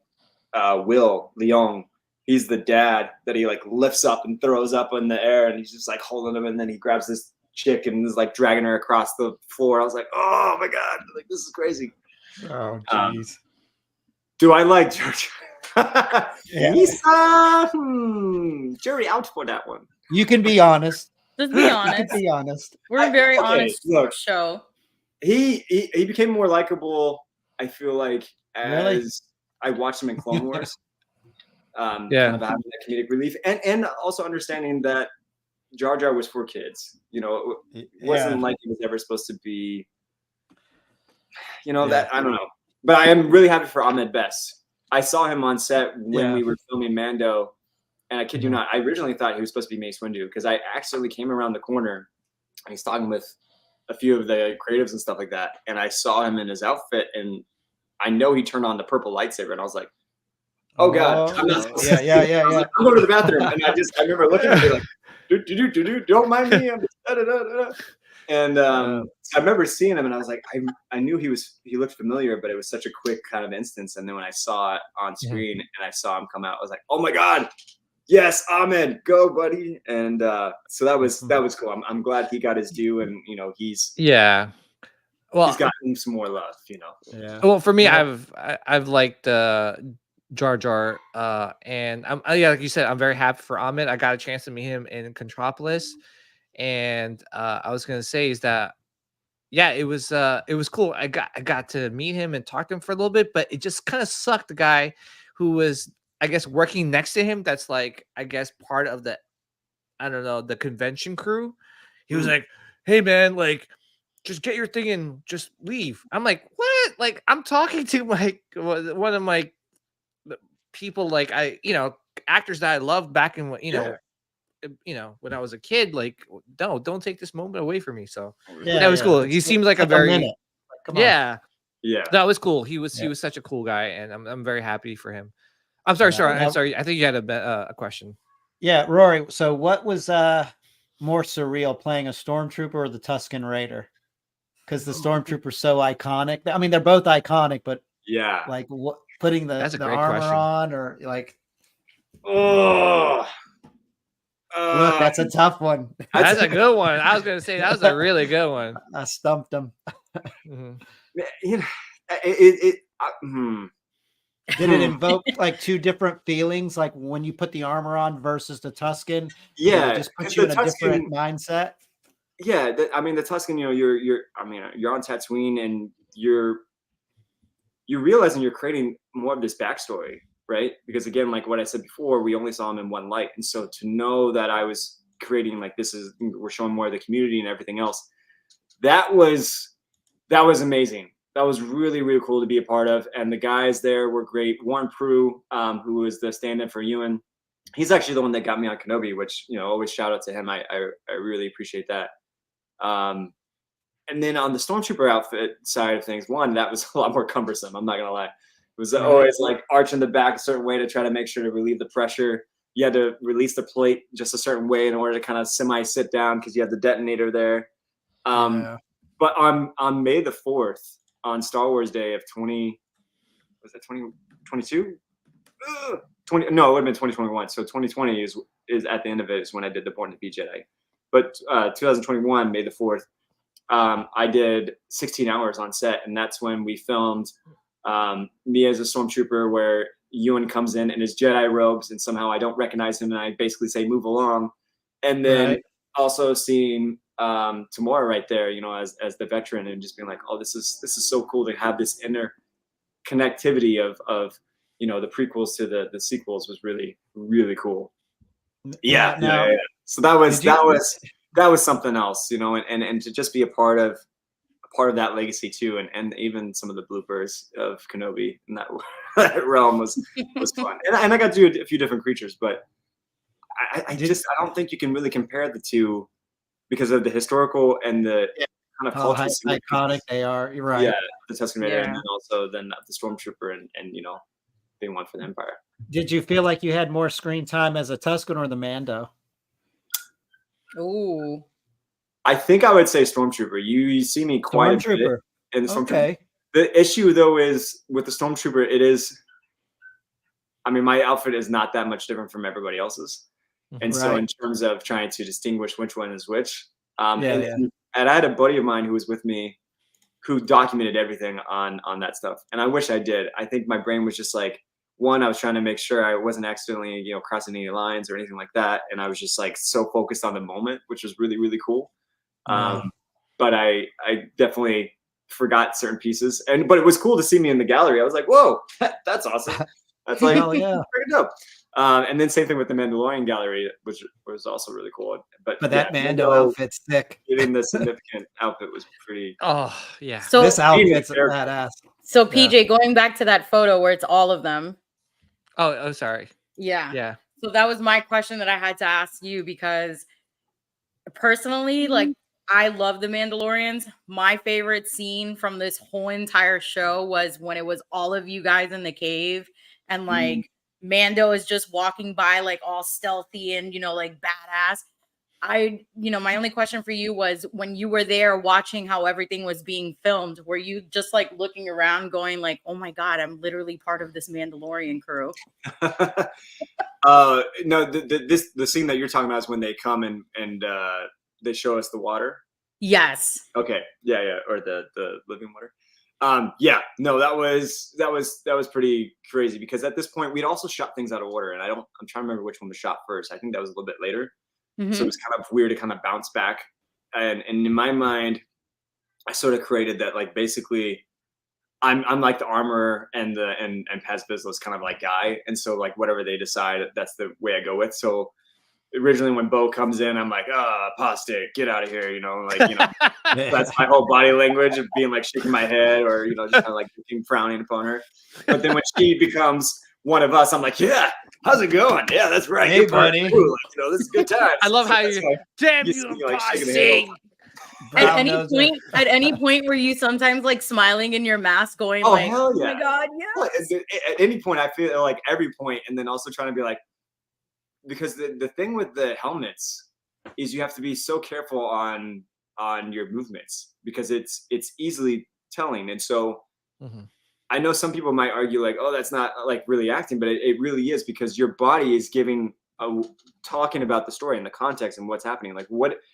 Will Leong, he's the dad that he like lifts up and throws up in the air, and he's just like holding him, and then he grabs this chick and is like dragging her across the floor. I was like, oh my god, like this is crazy. Oh jeez. Do I like George? Jury out for that one. You can be honest. Just be honest. Be honest. We're a very honest show. He became more likable. I feel like as I watched him in Clone Wars, kind of having that comedic relief, and also understanding that Jar Jar was for kids. It wasn't like he was ever supposed to be. That I don't know, but I am really happy for Ahmed Best. I saw him on set when we were filming Mando, and I kid you not, I originally thought he was supposed to be Mace Windu because I actually came around the corner and he's talking with a few of the creatives and stuff like that, and I saw him in his outfit, and I know he turned on the purple lightsaber, and I was like, "Oh God, I'm not supposed to." Yeah. Like, I'm going to the bathroom, and I remember looking at him like, "Don't mind me, I'm just da-da-da-da." And I remember seeing him, and I was like, I knew he looked familiar, but it was such a quick kind of instance. And then when I saw it on screen and I saw him come out, I was like, "Oh my God, yes, Ahmed, go, buddy!" And so that was cool. I'm glad he got his due, and he's well, he's gotten some more love, Yeah. Well, for me, I've liked Jar Jar, and like you said, I'm very happy for Ahmed. I got a chance to meet him in Contropolis, and I was gonna say is that it was cool. I got to meet him and talk to him for a little bit, but it just kind of sucked. The guy who was, I guess, working next to him, that's like, I guess, part of the, I don't know, the convention crew. He was like, "Hey man, like, just get your thing and just leave. I'm like, what? Like, I'm talking to one of my people, like, actors that I loved back in, when I was a kid. Like, no, don't take this moment away from me. So that was cool. He seemed like a very minute. Come on. Yeah, that was cool. He was such a cool guy, and I'm very happy for him. I'm sorry, Sean. I'm sorry. I think you had a question. Yeah, Rory. So what was more surreal, playing a stormtrooper or the Tusken Raider? Because the stormtrooper's so iconic. I mean, they're both iconic, but yeah, like what putting the armor question. on, or like, oh, look, that's a tough one. That's a good one. I was gonna say that was a really good one. I stumped him. You know, Did it invoke like two different feelings, like when you put the armor on versus the Tusken? Yeah, it just puts you in a different mindset. Yeah, I mean, the Tusken, you're on Tatooine, and you're realizing you're creating more of this backstory, right? Because again, like what I said before, we only saw him in one light, and so to know that I was creating, like, we're showing more of the community and everything else, that was amazing. That was really, really cool to be a part of, and the guys there were great. Warren Prue, who was the stand-in for Ewan, he's actually the one that got me on Kenobi, which, always shout out to him. I really appreciate that. And then on the Stormtrooper outfit side of things, that was a lot more cumbersome. I'm not gonna lie. It was always like arching the back a certain way to try to make sure to relieve the pressure. You had to release the plate just a certain way in order to kind of semi-sit down, because you had the detonator there. But on May the 4th, on Star Wars Day of 2022? 20, no, it would have been 2021. So 2020 is at the end of it is when I did the Born to Be Jedi. But 2021, May the 4th, I did 16 hours on set, and that's when we filmed me as a stormtrooper, where Ewan comes in his Jedi robes, and somehow I don't recognize him, and I basically say, "Move along." And then also seeing Tamora right there, as the veteran, and just being like, "Oh, this is so cool to have this inner connectivity of the prequels to the sequels," was really, really cool. Yeah. So that was something else, and to just be a part of that legacy too, and even some of the bloopers of Kenobi in that realm was fun. And I got to do a few different creatures, but I don't think you can really compare the two because of the historical and the kind of cultural iconic they are. You're right. Yeah, the Tusken Raider, and then also the Stormtrooper, and being one for the Empire. Did you feel like you had more screen time as a Tusken or the Mando? Ooh. I think I would say Stormtrooper. You see me quite a bit in the Stormtrooper. Okay. The issue, though, is with the Stormtrooper, my outfit is not that much different from everybody else's. And so in terms of trying to distinguish which one is which, and I had a buddy of mine who was with me who documented everything on that stuff. And I wish I did. I think my brain was just like, one, I was trying to make sure I wasn't accidentally, crossing any lines or anything like that. And I was just like so focused on the moment, which was really, really cool. But I definitely forgot certain pieces, but it was cool to see me in the gallery. I was like, whoa, that's awesome. That's like, pretty dope. And then same thing with the Mandalorian gallery, which was also really cool. But that Mando outfit's thick. Getting the significant outfit was pretty. Oh yeah. So this outfit's badass. So PJ, going back to that photo where it's all of them. Oh, sorry. Yeah. So that was my question that I had to ask you, because personally, like, I love the Mandalorians. My favorite scene from this whole entire show was when it was all of you guys in the cave, and like Mando is just walking by like all stealthy and like badass. My only question for you was, when you were there watching how everything was being filmed, were you just like looking around going like, oh my God, I'm literally part of this Mandalorian crew? No, the scene that you're talking about is when they come and they show us the water. Yes. Okay. Yeah. Or the living water. No, that was pretty crazy, because at this point we'd also shot things out of order, and I'm trying to remember which one was shot first. I think that was a little bit later. So it was kind of weird to kind of bounce back. And in my mind, I sort of created that, like, basically I'm like the armorer and Paz Vizsla's kind of like guy. And so like whatever they decide, that's the way I go with. So originally when Bo comes in, I'm like, apostate, get out of here, that's my whole body language of being like shaking my head or just kind of like looking frowning upon her. But then when she becomes one of us, I'm like, yeah, how's it going? Yeah, that's right. Hey, buddy. This is good times. I love how you damn you apostate. At any point were you sometimes like smiling in your mask going like, hell yeah. Oh my God, yes. At any point, I feel like every point, and then also trying to be like, because the thing with the helmets is you have to be so careful on your movements because it's easily telling. And so I know some people might argue like, oh, that's not like really acting, but it really is because your body is talking about the story and the context and what's happening. Like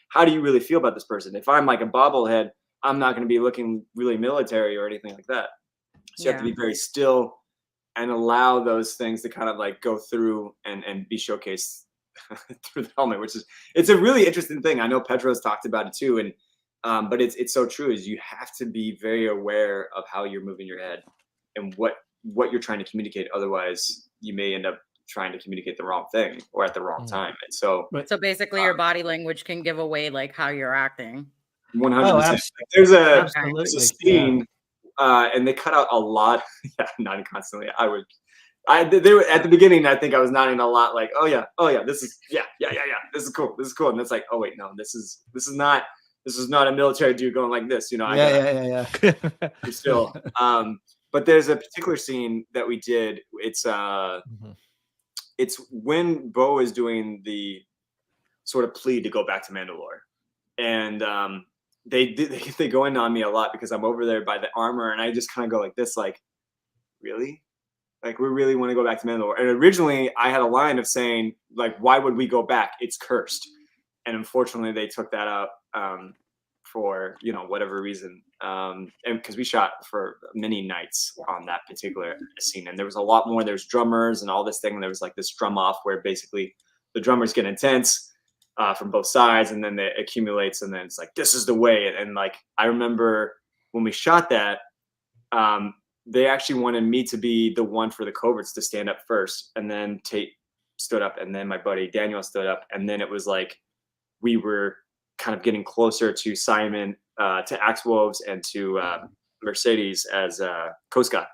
how do you really feel about this person? If I'm like a bobblehead, I'm not going to be looking really military or anything like that. So you have to be very still and allow those things to kind of like go through and be showcased through the helmet, it's a really interesting thing. I know Pedro's talked about it too. And, but it's so true is you have to be very aware of how you're moving your head and what you're trying to communicate. Otherwise you may end up trying to communicate the wrong thing or at the wrong time. And so basically your body language can give away like how you're acting. 100%. There's a scene and they cut out a lot. Yeah, nodding constantly. They were at the beginning. I think I was nodding a lot, like, oh yeah, this is this is cool. And it's like, oh wait, no, this is not a military dude going like this, Yeah. Still, but there's a particular scene that we did. It's when Bo is doing the sort of plea to go back to Mandalore, and they go in on me a lot because I'm over there by the armor, and I just kind of go like this, like, really. Like, we really want to go back to Mandalore. And originally, I had a line of saying, like, why would we go back? It's cursed. And unfortunately, they took that out for, whatever reason. And because we shot for many nights on that particular scene. And there was a lot more. There's drummers and all this thing. And there was, like, this drum off where basically the drummers get intense from both sides. And then it accumulates. And then it's like, this is the way. And like, I remember when we shot that, they actually wanted me to be the one for the coverts to stand up first, and then Tate stood up, and then my buddy Daniel stood up, and then it was like we were kind of getting closer to Simon, to Axe Wolves, and to Mercedes as Koska.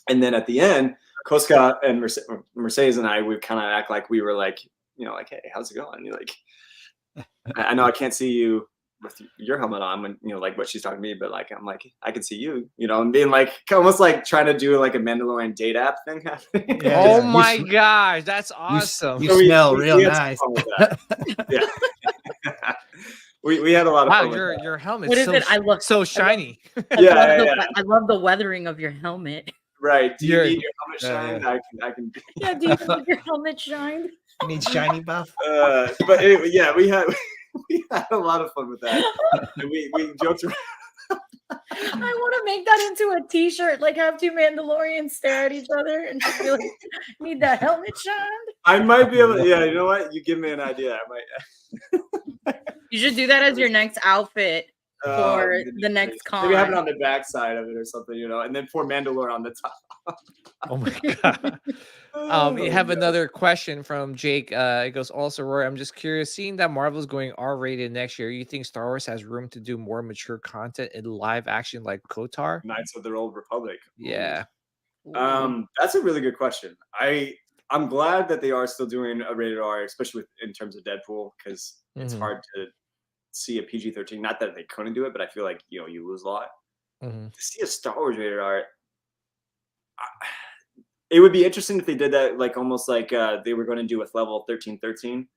And then at the end, Koska and Mercedes and I would kind of act like we were like, like, hey, how's it going? And you're like, I know I can't see you with your helmet on when like what she's talking to me, but like I'm like I can see you, and being like almost like trying to do like a Mandalorian date app thing happening. Oh my gosh, that's awesome. You smell real nice. Yeah. we had a lot of fun. Your helmet. What is it? I look so shiny. I love the weathering of your helmet. Right. Do you need your helmet shined? I can. Yeah. Do you need your helmet shined? You need shiny buff. But anyway, we had a lot of fun with that. And we joked around. I want to make that into a t-shirt, like have two Mandalorians stare at each other and just be like, need that helmet shined. I might be able to, you know what? You give me an idea. I might. You should do that as your next outfit for the next con. Maybe have it on the back side of it or something, and then pour Mandalore on the top. Oh my god. We have another question from Jake. It goes, also, Rory, I'm just curious, seeing that Marvel's going R-rated next year, you think Star Wars has room to do more mature content in live action like KOTOR? Knights of the Old Republic. Yeah. That's a really good question. I'm glad that they are still doing a rated R, especially in terms of Deadpool, because it's hard to see a PG-13. Not that they couldn't do it, but I feel like you lose a lot. To see a Star Wars rated R, it would be interesting if they did that, like almost like they were going to do with Level 1313,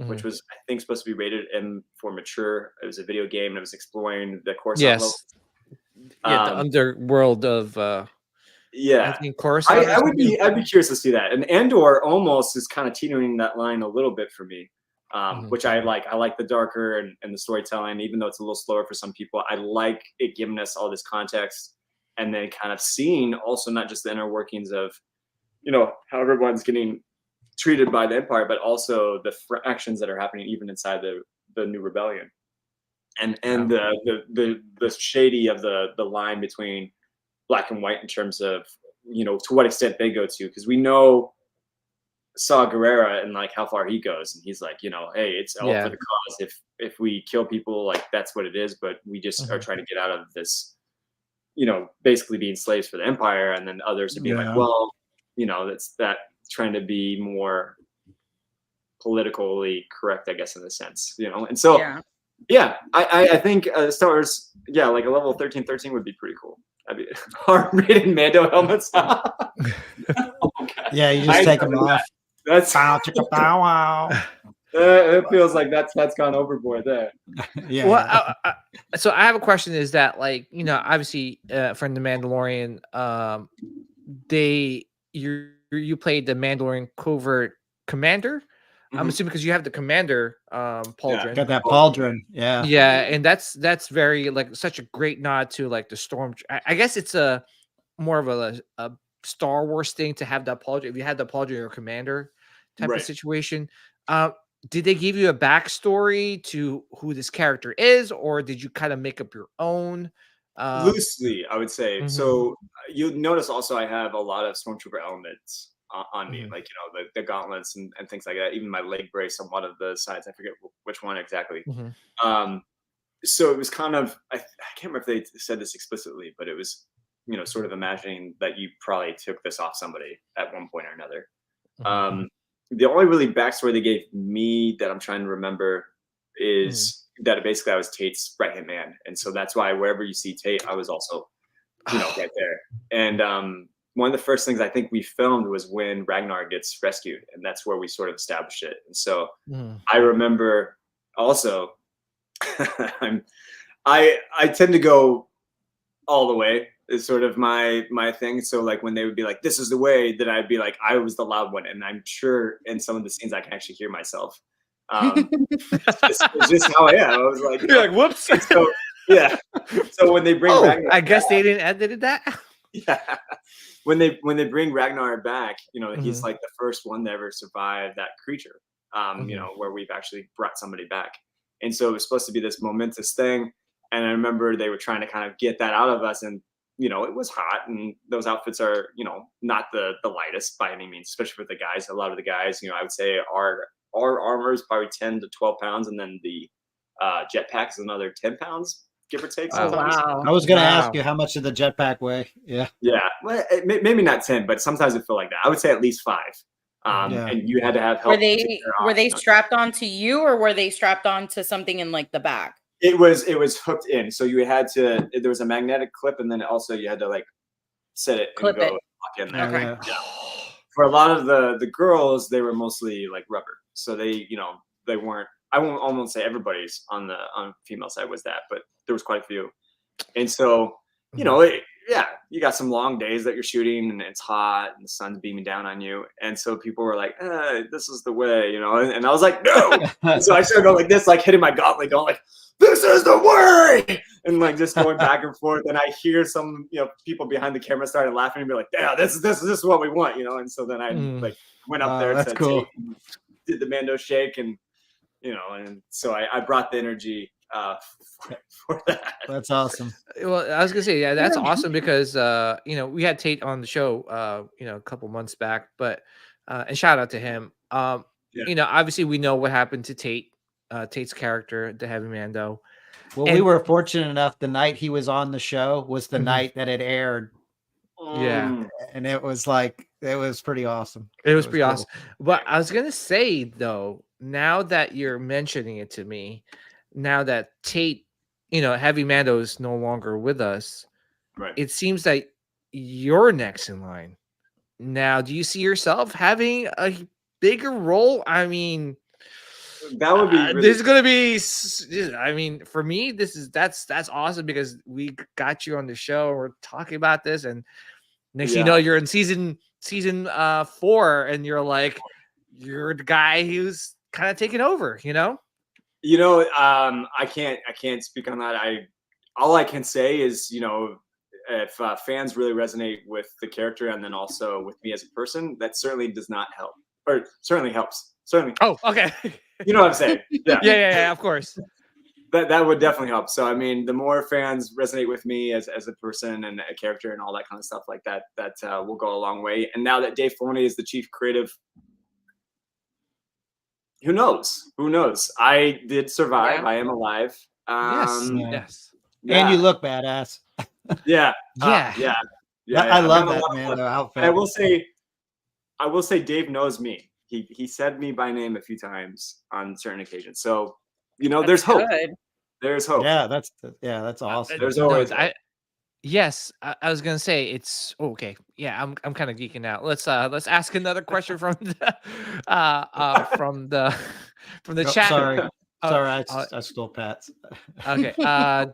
which was, I think, supposed to be rated M for mature. It was a video game and it was exploring the Coruscant level. The underworld of I think Coruscant. I'd be curious to see that. And Andor almost is kind of teetering that line a little bit for me. Which I like. I like the darker and the storytelling, even though it's a little slower for some people. I like it giving us all this context and then kind of seeing also not just the inner workings of, how everyone's getting treated by the Empire, but also the actions that are happening even inside the New Rebellion, and the shady of the line between black and white in terms of to what extent they go to, because we know saw Guerrera and like how far he goes, and he's like, hey, it's all for the cause. If we kill people, like that's what it is. But we just are trying to get out of this, basically being slaves for the empire. And then others are being like, well, that's that trying to be more politically correct, I guess, in a sense, And so, I think Star Wars, like a level 1313 would be pretty cool. I mean, R-rated Mando helmets. Yeah, you just take them off. That's bow, chicka, bow, wow. It feels like that's gone overboard there. Yeah. Well, so I have a question. Is that like obviously from the Mandalorian, you played the Mandalorian covert commander. I'm assuming because you have the commander pauldron. Got that pauldron. Yeah. Yeah, and that's very like such a great nod to like the storm. I guess it's a more of a Star Wars thing to have that pauldron. If you had the pauldron, your commander type of situation. Did they give you a backstory to who this character is, or did you kind of make up your own? Loosely, I would say. So you notice also I have a lot of Stormtrooper elements on me, like the gauntlets and things like that. Even my leg brace on one of the sides. I forget which one exactly. So it was kind of I can't remember if they said this explicitly, but it was sort of imagining that you probably took this off somebody at one point or another. The only really backstory they gave me that I'm trying to remember is that basically I was Tate's right-hand man. And so that's why wherever you see Tate, I was also, right there. And one of the first things I think we filmed was when Ragnar gets rescued. And that's where we sort of established it. And so I remember also, I tend to go all the way. Is sort of my thing. So like when they would be like, this is the way, that I'd be like, I was the loud one. And I'm sure in some of the scenes I can actually hear myself. It's just how I am. I was like, you're like, whoops. So yeah. So when they bring Ragnar I guess they didn't edit that. Yeah. When they bring Ragnar back, he's like the first one to ever survive that creature. Where we've actually brought somebody back. And so it was supposed to be this momentous thing. And I remember they were trying to kind of get that out of us, and it was hot, and those outfits are, not the lightest by any means, especially for the guys. A lot of the guys, I would say our armor is probably 10 to 12 pounds. And then the jetpack is another 10 pounds, give or take. Oh, wow. I was going to ask you, how much did the jetpack weigh? Yeah. Yeah. Well, maybe not 10, but sometimes it felt like that. I would say at least 5. And you had to have help. Were they strapped onto you, or were they strapped onto something in like the back? It was hooked in, so you had to. There was a magnetic clip, and then also you had to like set it and lock in there. Okay. Yeah. For a lot of the girls, they were mostly like rubber, so they they weren't. I won't say everybody's on female side was that, but there was quite a few, and so you got some long days that you're shooting, and it's hot, and the sun's beaming down on you, and so people were like, "This is the way," and I was like, "No!" So I started going like this, like hitting my gauntlet, going like, "This is the way," and like just going back and forth. And I hear some people behind the camera started laughing and be like, "Yeah, this is what we want," And so then I like went up there and said, cool. Did the Mando shake, and and so I brought the energy for that. That's awesome. Well, I was gonna say, that's awesome because we had Tate on the show a couple months back, but and shout out to him. Obviously we know what happened to Tate. Tate's character, the Heavy Mando. Well, we were fortunate enough. The night he was on the show was the night that it aired. Yeah, and it was pretty awesome. It was pretty awesome. But I was gonna say though, now that you're mentioning it to me, now that Tate, Heavy Mando is no longer with us, right? It seems like you're next in line. Now, do you see yourself having a bigger role? I mean, that would be really there's gonna be. I mean, for me, that's awesome because we got you on the show. We're talking about this, and next thing you know, you're in season 4, and you're the guy who's kind of taking over. I can't speak on that. All I can say is, if fans really resonate with the character and then also with me as a person, that certainly does not help, or certainly helps. Certainly. Oh, okay. You know what I'm saying? Yeah. Yeah, of course. That would definitely help. So, I mean, the more fans resonate with me as a person and a character and all that kind of stuff like that, will go a long way. And now that Dave Filoni is the chief creative Who knows? Who knows? I did survive. Yeah. I am alive. Yes. Yeah. Yes. And you Yeah. look badass. Yeah. Yeah. Yeah. I I've love gotten a that lot of Mando love. outfit. I will say Dave knows me. He said me by name a few times on certain occasions. So, there's hope. Good. There's hope. Yeah, that's awesome. There's No, always hope. Yes, I was gonna say it's okay. Yeah, I'm kind of geeking out. Let's ask another question from the from the from the Oh, chat. sorry, Uh, I stole Pat's. Okay.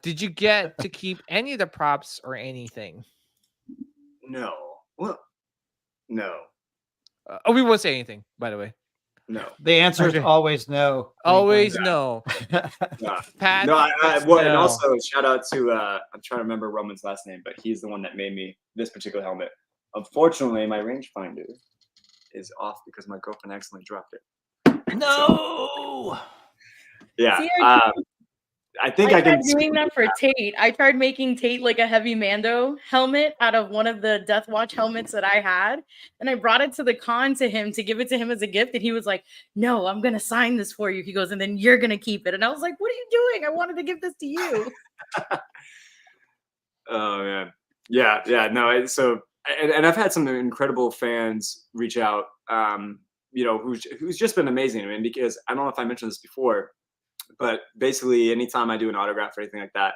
Did you get to keep any of the props or anything? No. What? No. We won't say anything, by the way. No. The answer is Okay. always no. Always no. No. Pat. No. And no. also shout out to I'm trying to remember Roman's last name, but he's the one that made me this particular helmet. Unfortunately, my rangefinder is off because my girlfriend accidentally dropped it. No. Yeah. See, I think I tried can doing that for Tate. I tried making Tate like a heavy Mando helmet out of one of the Death Watch helmets that I had. And I brought it to the con to him to give it to him as a gift. And he was like, "No, I'm going to sign this for you." He goes, "And then you're going to keep it." And I was like, "What are you doing? I wanted to give this to you." Oh man. Yeah. No. So and I've had some incredible fans reach out. Who's just been amazing. I mean, because I don't know if I mentioned this before, but basically anytime I do an autograph or anything like that,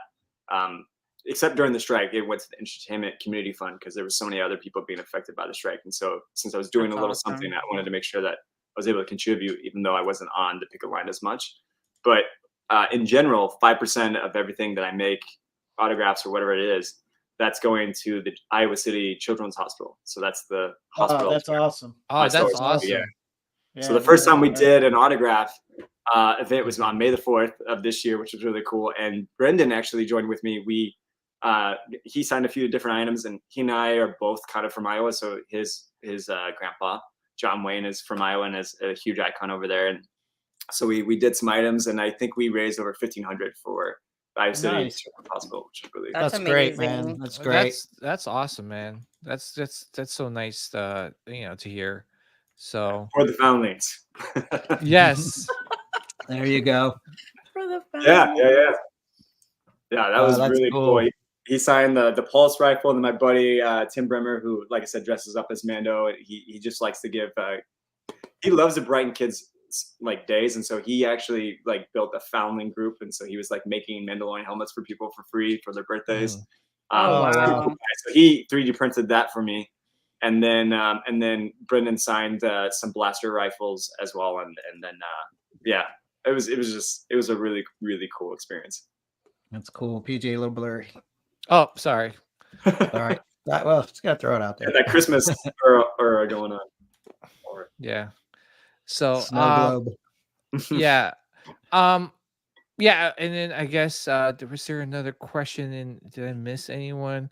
except during the strike, it went to the entertainment community fund because there were so many other people being affected by the strike. And so since I was doing That's a little awesome. something, I wanted to make sure that I was able to contribute, even though I wasn't on the picket line as much. But in general, 5% of everything that I make, autographs or whatever it is, that's going to the Iowa City Children's Hospital. So that's the hospital. Oh, that's awesome. Oh, my that's stores. awesome. Yeah. So the first time we did an autograph event was on May the 4th of this year, which was really cool. And Brendan actually joined with me. He signed a few different items, and he and I are both kind of from Iowa. So his grandpa, John Wayne, is from Iowa and is a huge icon over there. And so we did some items, and I think we raised over $1,500 for Iowa City Children's Hospital, which is really That's great, man. amazing. That's great. That's awesome, man. That's so nice to hear. So for the foundlings. yes. There you go. For the Yeah. That was that's really cool. cool. He signed the Pulse rifle, and then my buddy Tim Bremer, who, like I said, dresses up as Mando. He just likes to give. He loves to brighten kids like days, and so he actually like built a foundling group, and so he was like making Mandalorian helmets for people for free for their birthdays. wow. So he 3D printed that for me, and then Brendan signed some blaster rifles as well, and then it was a really, really cool experience. That's cool. PJ a little blurry. Oh, sorry. All right. Just gotta throw it out there. That Christmas or going on. Yeah. So Snow globe. yeah. Yeah, and then I guess was there another question, and did I miss anyone?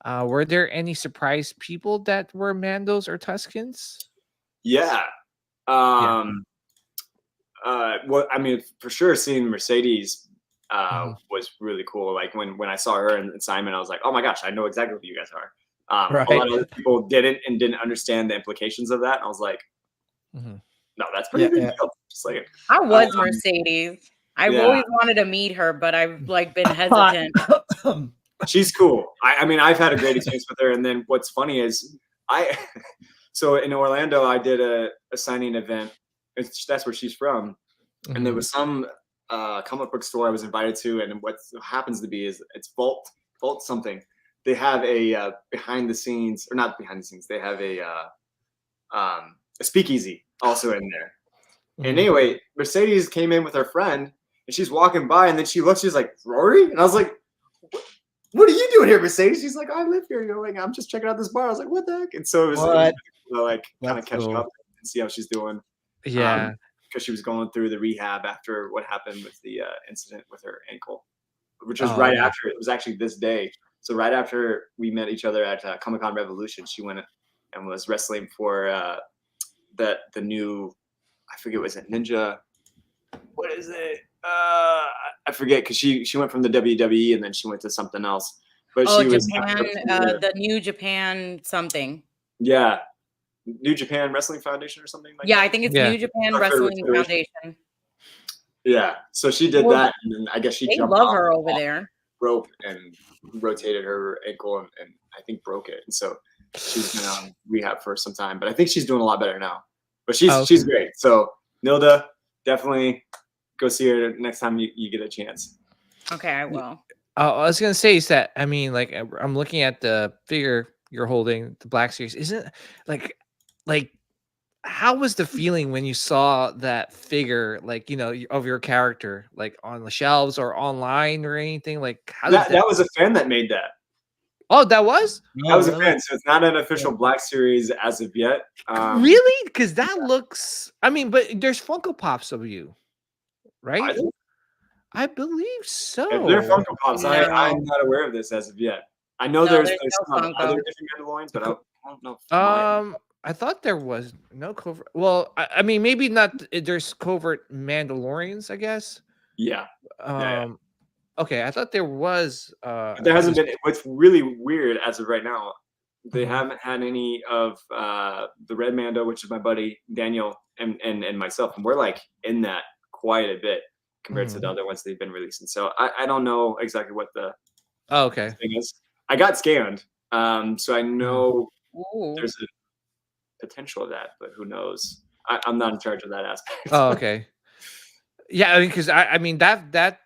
Were there any surprise people that were Mandos or Tuscans? Yeah. Well, I mean, for sure, seeing Mercedes was really cool. Like when I saw her and Simon, I was like, oh my gosh, I know exactly who you guys are. Right. A lot of other people didn't understand the implications of that. And I was like, no, that's pretty big deal. Just like I was Mercedes. I've always wanted to meet her, but I've like been hesitant. She's cool. I mean, I've had a great experience with her. And then what's funny is so in Orlando, I did a signing event. That's where she's from. And there was some comic book store I was invited to. And what happens to be is it's Vault something. They have a behind the scenes, or not behind the scenes. They have a speakeasy also in there. And anyway, Mercedes came in with her friend, and she's walking by, and then she looks, she's like, Rory? And I was like, what are you doing here, Mercedes? She's like, I live here. You're like, I'm just checking out this bar. I was like, what the heck? And so it was like kind of catching up and see how she's doing. Yeah. Because she was going through the rehab after what happened with the incident with her ankle, which was right after. It was actually this day. So right after we met each other at Comic-Con Revolution, she went and was wrestling for the new, I forget, was it Ninja? What is it? I forget, because she went from the WWE and then she went to something else. But she was Japan, the New Japan something. Yeah. New Japan Wrestling Foundation or something like Yeah, that. I think it's New Japan Wrestling Foundation. Yeah, so she did that, and then I guess she jumped love off her over there. rope and rotated her ankle and I think broke it. And so she's been on rehab for some time, but I think she's doing a lot better now. But she's great. So Nilda, definitely go see her next time you get a chance. Okay, I will. I was gonna say is that, I mean, like, I'm looking at the figure you're holding, the Black Series. Isn't like how was the feeling when you saw that figure, like, you know, of your character, like on the shelves or online or anything? Like, how did that was a fan that made that. Oh, that was? That was a fan, so it's not an official Black Series as of yet. Really? Because that looks, I mean, but there's Funko Pops of you, right? I believe so. If they're Funko Pops, I'm not aware of this as of yet. I know there's some other different Mandalorians, but I don't know. I thought there was no covert. Well, I mean, maybe not. There's covert Mandalorians, I guess. Yeah. Okay, I thought there was. There hasn't been. What's really weird as of right now, they haven't had any of the Red Mando, which is my buddy Daniel and myself, and we're like in that quite a bit compared to the other ones they've been releasing. So I don't know exactly what the thing is. I got scanned, so I know there's a potential of that, but who knows? I'm not in charge of that aspect. Oh, okay. Yeah, I mean, because I mean that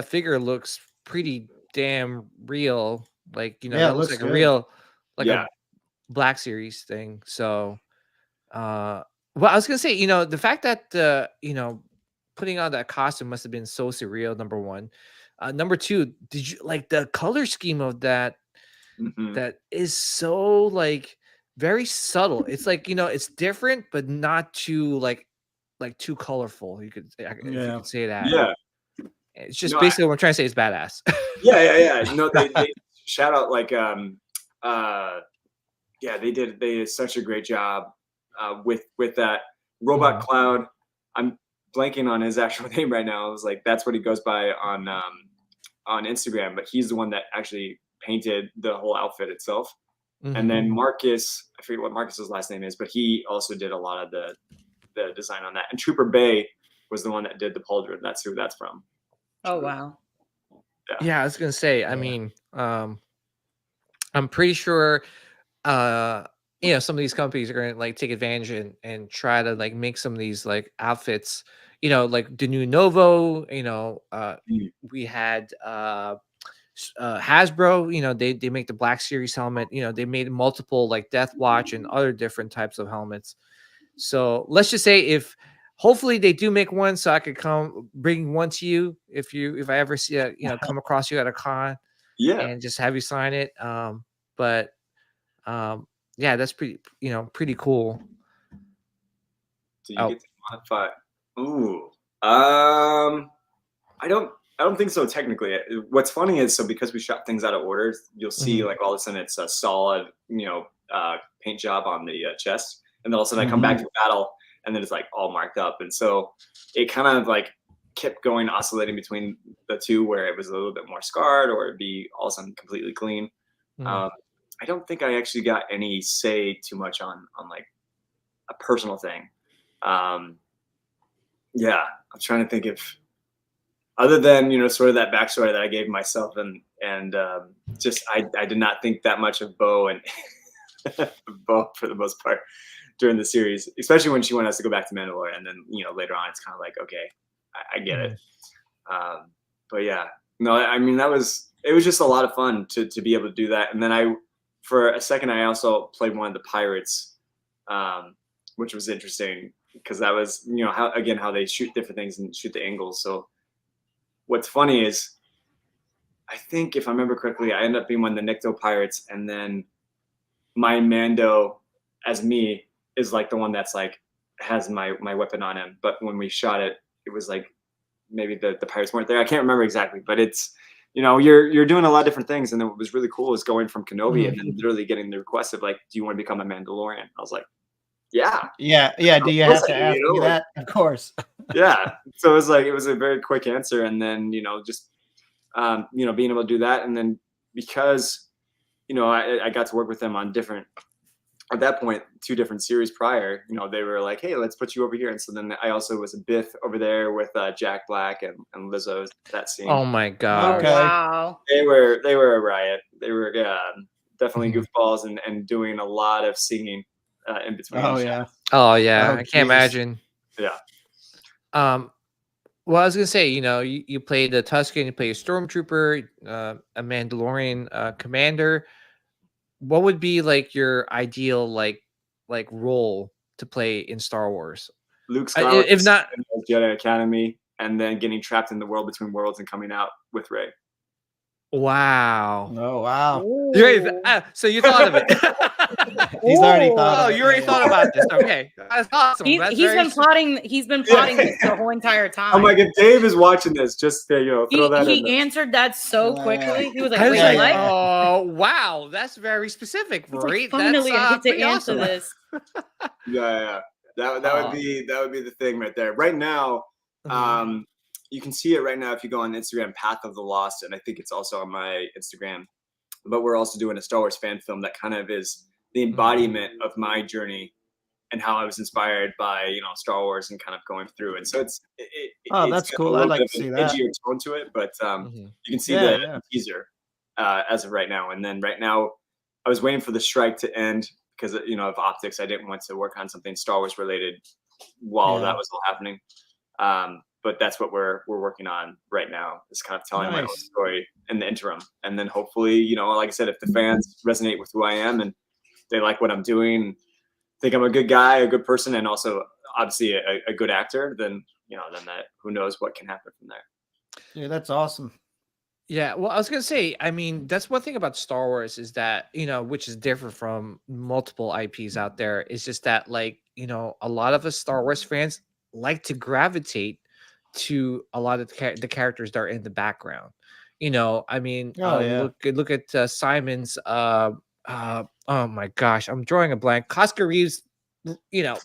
figure looks pretty damn real. Like, you know, that looks like a real, like a Black Series thing. So, well, I was gonna say, you know, the fact that you know, putting on that costume must have been so surreal. Number one, number two, did you like the color scheme of that? That is so like very subtle. It's like, you know, it's different, but not too like too colorful. You could if you could say that. Yeah. It's just basically what I'm trying to say is badass. Yeah. No, they shout out like they did such a great job with that Robot Cloud. I'm blanking on his actual name right now. I was like, that's what he goes by on Instagram, but he's the one that actually painted the whole outfit itself. And then Marcus, I forget what Marcus's last name is, but he also did a lot of the design on that. And Trooper Bay was the one that did the pauldron. That's who that's from. Oh wow. Yeah, I was gonna say, I mean, I'm pretty sure you know, some of these companies are gonna like take advantage and try to like make some of these like outfits, you know, like the new Novo, you know, we had Hasbro, you know, they make the Black Series helmet, you know, they made multiple like Death Watch and other different types of helmets. So let's just say if hopefully they do make one, so I could come bring one to you if I ever see you know, come across you at a con, and just have you sign it. But yeah, that's pretty cool. Do you get to modify? Ooh, I don't think so technically. What's funny is, so because we shot things out of order, you'll see like all of a sudden it's a solid, you know, paint job on the chest, and then all of a sudden I come back to battle, and then it's like all marked up, and so it kind of like kept going, oscillating between the two, where it was a little bit more scarred, or it'd be all of a sudden completely clean. I don't think I actually got any say too much on like a personal thing. Yeah, I'm trying to think if, other than, you know, sort of that backstory that I gave myself, and just I did not think that much of Bo and Bo for the most part during the series, especially when she wanted us to go back to Mandalorian, and then, you know, later on it's kind of like, okay, I get it. But yeah, no, I mean, it was just a lot of fun to be able to do that. And then for a second, I also played one of the pirates, which was interesting because that was, you know, how they shoot different things and shoot the angles. So what's funny is, I think if I remember correctly, I ended up being one of the Nikto pirates, and then my Mando as me is like the one that's like has my weapon on him. But when we shot it, it was like maybe the pirates weren't there. I can't remember exactly, but it's, you know, you're doing a lot of different things. And then what was really cool is going from Kenobi and then literally getting the request of like, do you want to become a Mandalorian? I was like, yeah. Do you have to ask me that? Of course. Yeah. So it was a very quick answer. And then, you know, just, you know, being able to do that. And then because, you know, I got to work with them on different at that point, 2 different series prior, you know, they were like, hey, let's put you over here. And so then I also was a Biff over there with Jack Black and Lizzo, that scene. Oh my god. Okay. Wow. They were a riot. They were definitely goofballs and doing a lot of singing in between. Oh yeah. Oh yeah. Oh, I can't geez. imagine. Yeah. Well, I was gonna say, you know, you played the Tusken, you played a stormtrooper, a Mandalorian commander. What would be like your ideal like role to play in Star Wars? Luke Skywalker, if not Jedi Academy, and then getting trapped in the world between worlds and coming out with Rey. Wow. Oh wow. So you thought of it. He's already thought. Oh, of it. you already thought about this. Okay, that's awesome. He's been plotting. He's been plotting this the whole entire time. I'm like, if Dave is watching this, just throw that in. He answered that so quickly. He was like, I was "Wait, like, what?" oh wow, that's very specific, Rory. Like, finally, I get to pretty answer awesome. this. Yeah. That would be the thing right there. Right now, you can see it right now if you go on Instagram, Path of the Lost, and I think it's also on my Instagram. But we're also doing a Star Wars fan film that kind of is the embodiment of my journey and how I was inspired by, you know, Star Wars and kind of going through. And so it's that's cool. I'd like to see that. Edgier tone to it, but you can see the teaser as of right now. And then right now, I was waiting for the strike to end because, you know, of optics. I didn't want to work on something Star Wars related while that was all happening. But that's what we're working on right now, is kind of telling my own story in the interim. And then hopefully, you know, like I said, if the fans resonate with who I am and they like what I'm doing, think I'm a good guy, a good person, and also obviously a good actor, then, you know, then that, who knows what can happen from there. Yeah, that's awesome. Yeah, well, I was gonna say, I mean, that's one thing about Star Wars is that, you know, which is different from multiple IPs out there, is just that, like, you know, a lot of us Star Wars fans like to gravitate to a lot of the characters that are in the background. You know, I mean, look at Simon's oh my gosh, I'm drawing a blank. Cosca Reeves, you know,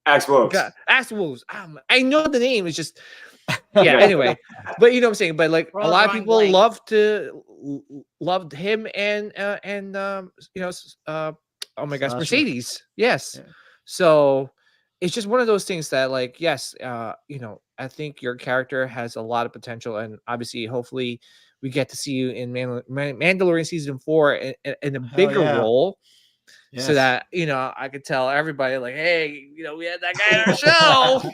Axe Wolves. I know the name. It's just anyway, but you know what I'm saying. But like a lot of people loved him and you know, oh my gosh, Mercedes. Yes. Yeah. So it's just one of those things that, like, yes, you know, I think your character has a lot of potential, and obviously, hopefully, we get to see you in Mandalorian season 4 in a bigger role, so that, you know, I could tell everybody, like, hey, you know, we had that guy on our show,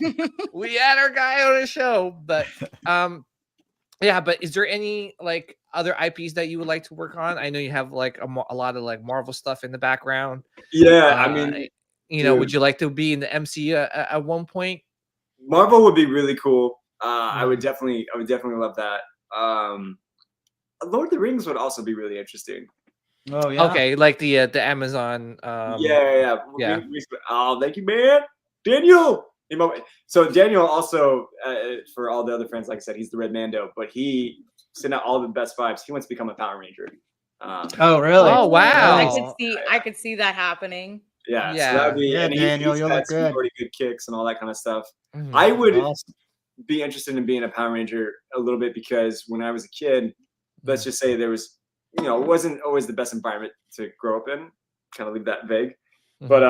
we had our guy on the show, but yeah. But is there any like other IPs that you would like to work on? I know you have like a lot of like Marvel stuff in the background. Yeah, I mean. You know, would you like to be in the MCU at one point? Marvel would be really cool. I would definitely love that. Lord of the Rings would also be really interesting. Oh yeah. Okay, like the Amazon. Yeah. Oh, thank you, man, Daniel. So Daniel also, for all the other friends, like I said, he's the Red Mando, but he sent out all the best vibes. He wants to become a Power Ranger. Oh really? Oh wow. I could see that happening. Yeah. So that would be, Daniel, you'll look good. Already good kicks and all that kind of stuff. I would be interested in being a Power Ranger a little bit, because when I was a kid, let's just say there was, you know, it wasn't always the best environment to grow up in. Kind of leave that vague. But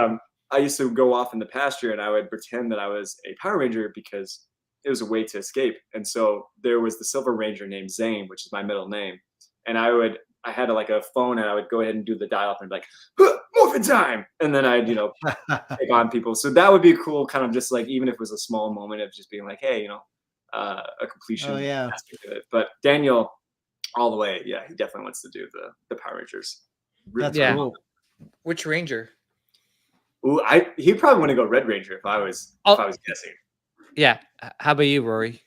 I used to go off in the pasture and I would pretend that I was a Power Ranger because it was a way to escape. And so there was the Silver Ranger named Zane, which is my middle name. And I had like a phone and I would go ahead and do the dial up and be like, morphin' time. And then I'd, you know, take on people. So that would be cool, kind of just like, even if it was a small moment of just being like, hey, you know, a completion aspect of it. But Daniel, all the way, yeah, he definitely wants to do the Power Rangers. That's cool. Which Ranger? Ooh, he'd probably want to go Red Ranger if I was guessing. Yeah. How about you, Rory?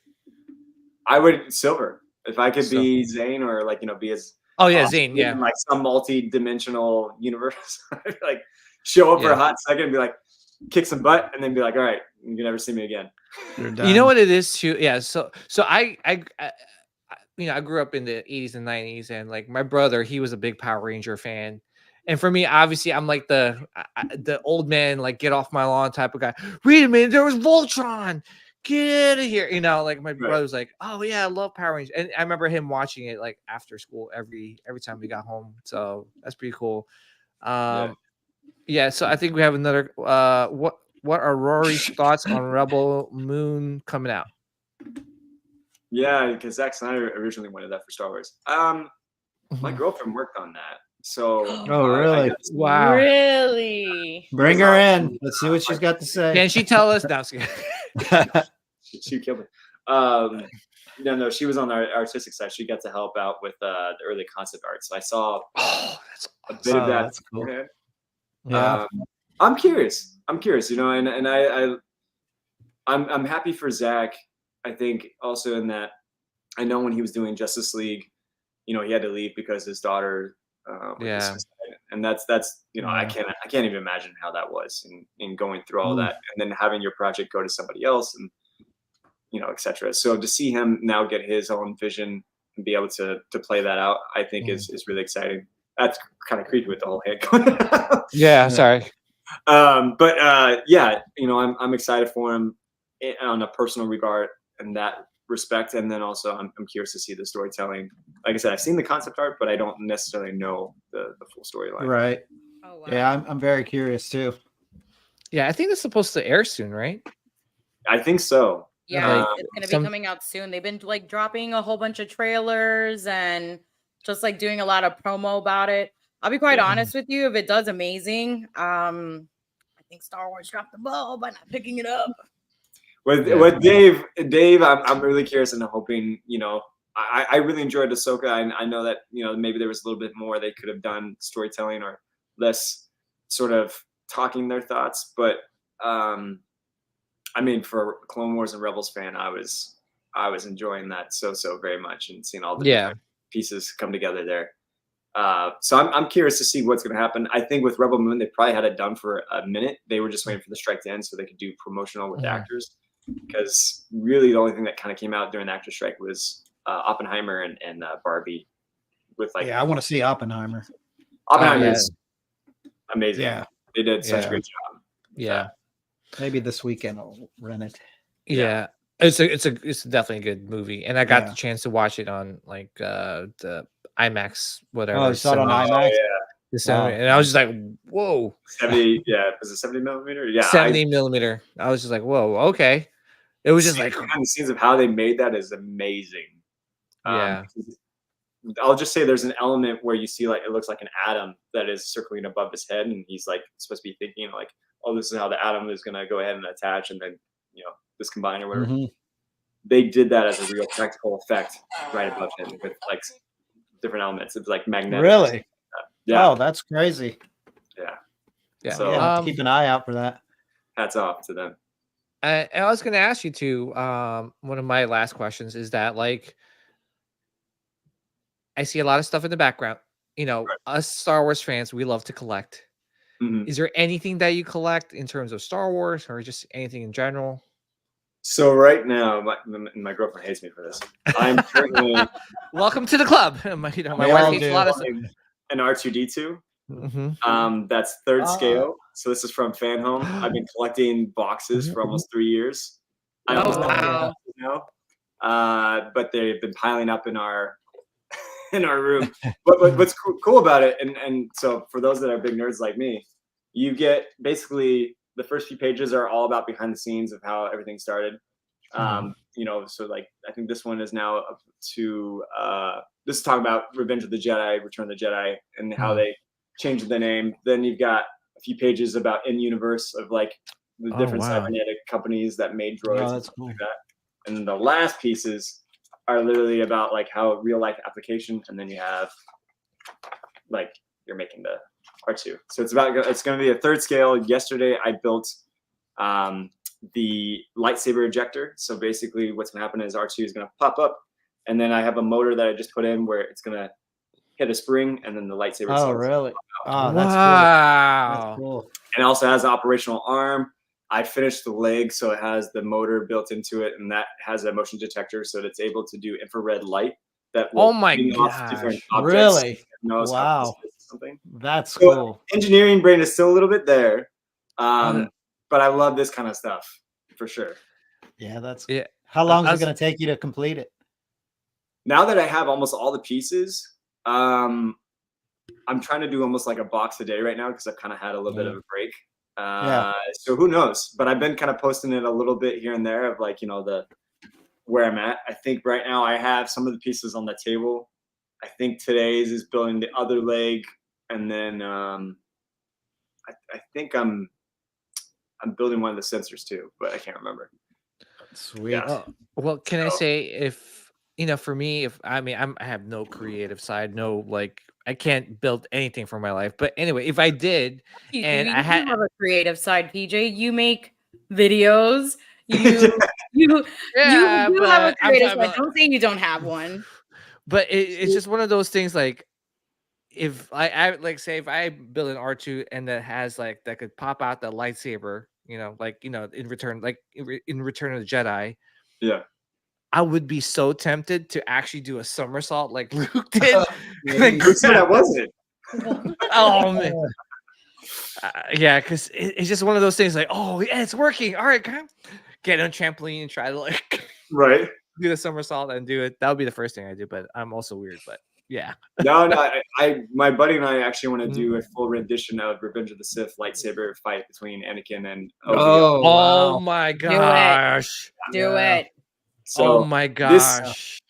I would Silver. If I could be Zane, or like, you know, be as Zane, yeah, like some multi-dimensional universe. Like show up for a hot second and be like, kick some butt, and then be like, all right, you can never see me again. You know what it is too? Yeah. So I you know, I grew up in the 80s and 90s, and like my brother, he was a big Power Ranger fan. And for me, obviously, I'm like the old man, like, get off my lawn type of guy. Wait a minute, there was Voltron. Get out of here. You know, like my brother was like, oh yeah, I love Power Rangers. And I remember him watching it like after school every time we got home. So that's pretty cool. Yeah, so I think we have another. What are Rory's thoughts on Rebel Moon coming out? Yeah, because Zack Snyder originally wanted that for Star Wars. My girlfriend worked on that, so Oh, really? Wow. Really? Bring her in. Let's see what she's got to say. Can she tell us? No, she killed me. No, she was on the artistic side. She got to help out with the early concept art. So I saw that's a bit of that. That's cool. beforehand. Yeah. I'm curious. You know, and I'm happy for Zach. I think also in that I know when he was doing Justice League, you know, he had to leave because his daughter. Yeah. And that's you know, I can't even imagine how that was in going through all that and then having your project go to somebody else and you know, etc. So to see him now get his own vision and be able to play that out, I think is really exciting. That's kind of creepy with the whole head going out. Yeah, sorry. But yeah, you know, I'm excited for him on a personal regard in that respect, and then also I'm curious to see the storytelling. Like I said, I've seen the concept art, but I don't necessarily know the full storyline. Right. Oh, wow. Yeah, I'm very curious too. Yeah, I think it's supposed to air soon, right? I think so. Yeah, it's gonna be coming out soon. They've been like dropping a whole bunch of trailers and just like doing a lot of promo about it. I'll be quite honest with you, if it does amazing, I think Star Wars dropped the ball by not picking it up. With Dave, I'm really curious and hoping, you know, I really enjoyed Ahsoka. I know that, you know, maybe there was a little bit more they could have done storytelling or less sort of talking their thoughts. But I mean, for Clone Wars and Rebels fan, I was enjoying that so very much and seeing all the different pieces come together there. So I'm curious to see what's going to happen. I think with Rebel Moon, they probably had it done for a minute. They were just waiting for the strike to end so they could do promotional with actors. Because really, the only thing that kind of came out during the actor strike was Oppenheimer and Barbie. With like, I want to see Oppenheimer. Oppenheimer is amazing. Yeah, they did such a great job. Yeah, maybe this weekend I'll rent it. Yeah. It's definitely a good movie, and I got the chance to watch it on like the IMAX whatever. Oh, you saw it on IMAX? And I was just like, whoa. 70, was it 70 millimeter? Yeah, 70 millimeter. I was just like, whoa, okay. It was just like behind the scenes of how they made that is amazing. Yeah. I'll just say there's an element where you see like it looks like an atom that is circling above his head, and he's like supposed to be thinking like, oh, this is how the atom is gonna go ahead and attach, and then you know this combine or whatever. They did that as a real practical effect right above him with like different elements. It's like magnetic. Really? Yeah. Oh, that's crazy. Yeah. So yeah, keep an eye out for that. Hats off to them. And I was going to ask you too. One of my last questions is that like I see a lot of stuff in the background. You know, us Star Wars fans, we love to collect. Is there anything that you collect in terms of Star Wars or just anything in general? So right now, my girlfriend hates me for this. I'm currently welcome to the club. My wife hates a lot of stuff. An R2D2. That's third scale. So this is from Fan Home. I've been collecting boxes for almost 3 years. But they've been piling up in our room. But what's cool about it, and so for those that are big nerds like me, you get basically the first few pages are all about behind the scenes of how everything started. You know, so like I think this one is now up to this is talking about Revenge of the Jedi, Return of the Jedi, and how they changed the name. Then you've got a few pages about in universe of like the different cybernetic companies that made droids and stuff like that. And then the last pieces are literally about like how real life application, and then you have like you're making the R2. So it's going to be a third scale. Yesterday I built the lightsaber ejector. So basically what's going to happen is R2 is going to pop up, and then I have a motor that I just put in where it's going to hit a spring, and then the lightsaber. Oh, really? Oh, that's cool. That's cool. And it also has an operational arm. I finished the leg, so it has the motor built into it, and that has a motion detector, so that it's able to do infrared light. That will different objects. Really? Wow. Something. That's cool. Engineering brain is still a little bit there, but I love this kind of stuff for sure. Yeah, that's. Yeah. How long is it going to take you to complete it? Now that I have almost all the pieces, I I'm trying to do almost like a box a day right now because I've kind of had a little bit of a break. Yeah. So who knows? But I've been kind of posting it a little bit here and there of like, where I'm at. I think right now I have some of the pieces on the table. I think today's is building the other leg, and then I think I'm building one of the sensors too, but I can't remember. Sweet. Yeah. Well, can I say if for me, if I have no creative side, no like I can't build anything for my life. But anyway, if I did, and I had have a creative side, PJ. You make videos. You yeah, you have a but I'm creative talking side. about, Don't say you don't have one. but it's just one of those things like if I like say if I build an R2 and that has like that could pop out the lightsaber, in return, like in Return of the Jedi, Yeah. I would be so tempted to actually do a somersault like Luke did. Like, Who said I wasn't? oh man. Yeah, because it's just one of those things like, oh yeah, it's working. All right, get on a trampoline and try to like Right. do the somersault and do it. That would be the first thing I do, but I'm also weird, but yeah. No, my buddy and I actually want to do a full rendition of Revenge of the Sith lightsaber fight between Anakin and Obi-Wan. Oh my gosh. Do it. So oh my gosh.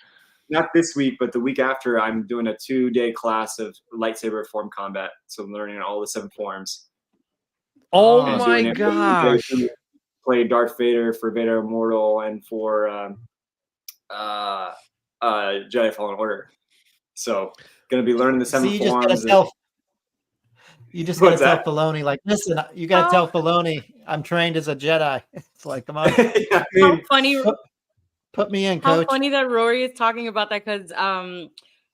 not this week, but the week after, I'm doing a 2-day class of lightsaber form combat. So I'm learning all the 7 forms. Oh And my doing it. gosh. Play Darth Vader for Vader Immortal and for Jedi Fallen Order. So gonna be learning the 7 forms. You just gotta tell Filoni, like, listen, you gotta tell Filoni, I'm trained as a Jedi. It's like, come on. Yeah, How funny. Put me in, How coach. funny that Rory is talking about that because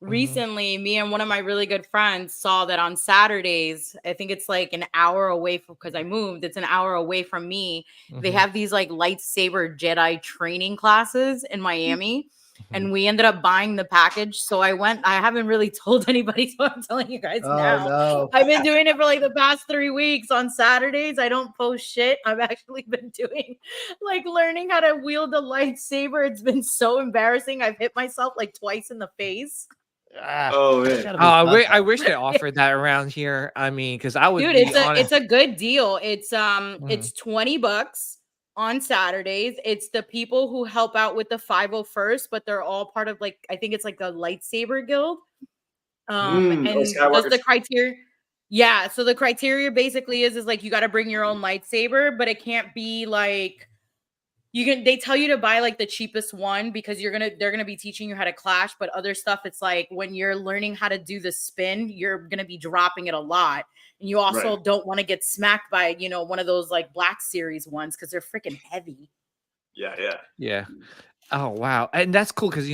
recently me and one of my really good friends saw that on Saturdays, I think it's like an hour away from because I moved, it's an hour away from me. They have these like lightsaber Jedi training classes in Miami. And we ended up buying the package. So I haven't really told anybody, so I'm telling you guys now. No. I've been doing it for like the past 3 weeks. On Saturdays, I don't post shit. I've actually been doing like learning how to wield a lightsaber. It's been so embarrassing. I've hit myself like twice in the face. Oh man. I wish they offered that around here. I mean, because I would Dude, it's a good deal. It's $20 on Saturdays. It's the people who help out with the 501st, but they're all part of like I think it's like a lightsaber guild. And just the criteria. Yeah, so the criteria basically is like you got to bring your own lightsaber, but it can't be like they tell you to buy like the cheapest one because they're gonna be teaching you how to clash, but other stuff it's like when you're learning how to do the spin, you're gonna be dropping it a lot. And you also don't want to get smacked by, one of those like Black Series ones because they're freaking heavy. Yeah. Oh wow, and that's cool because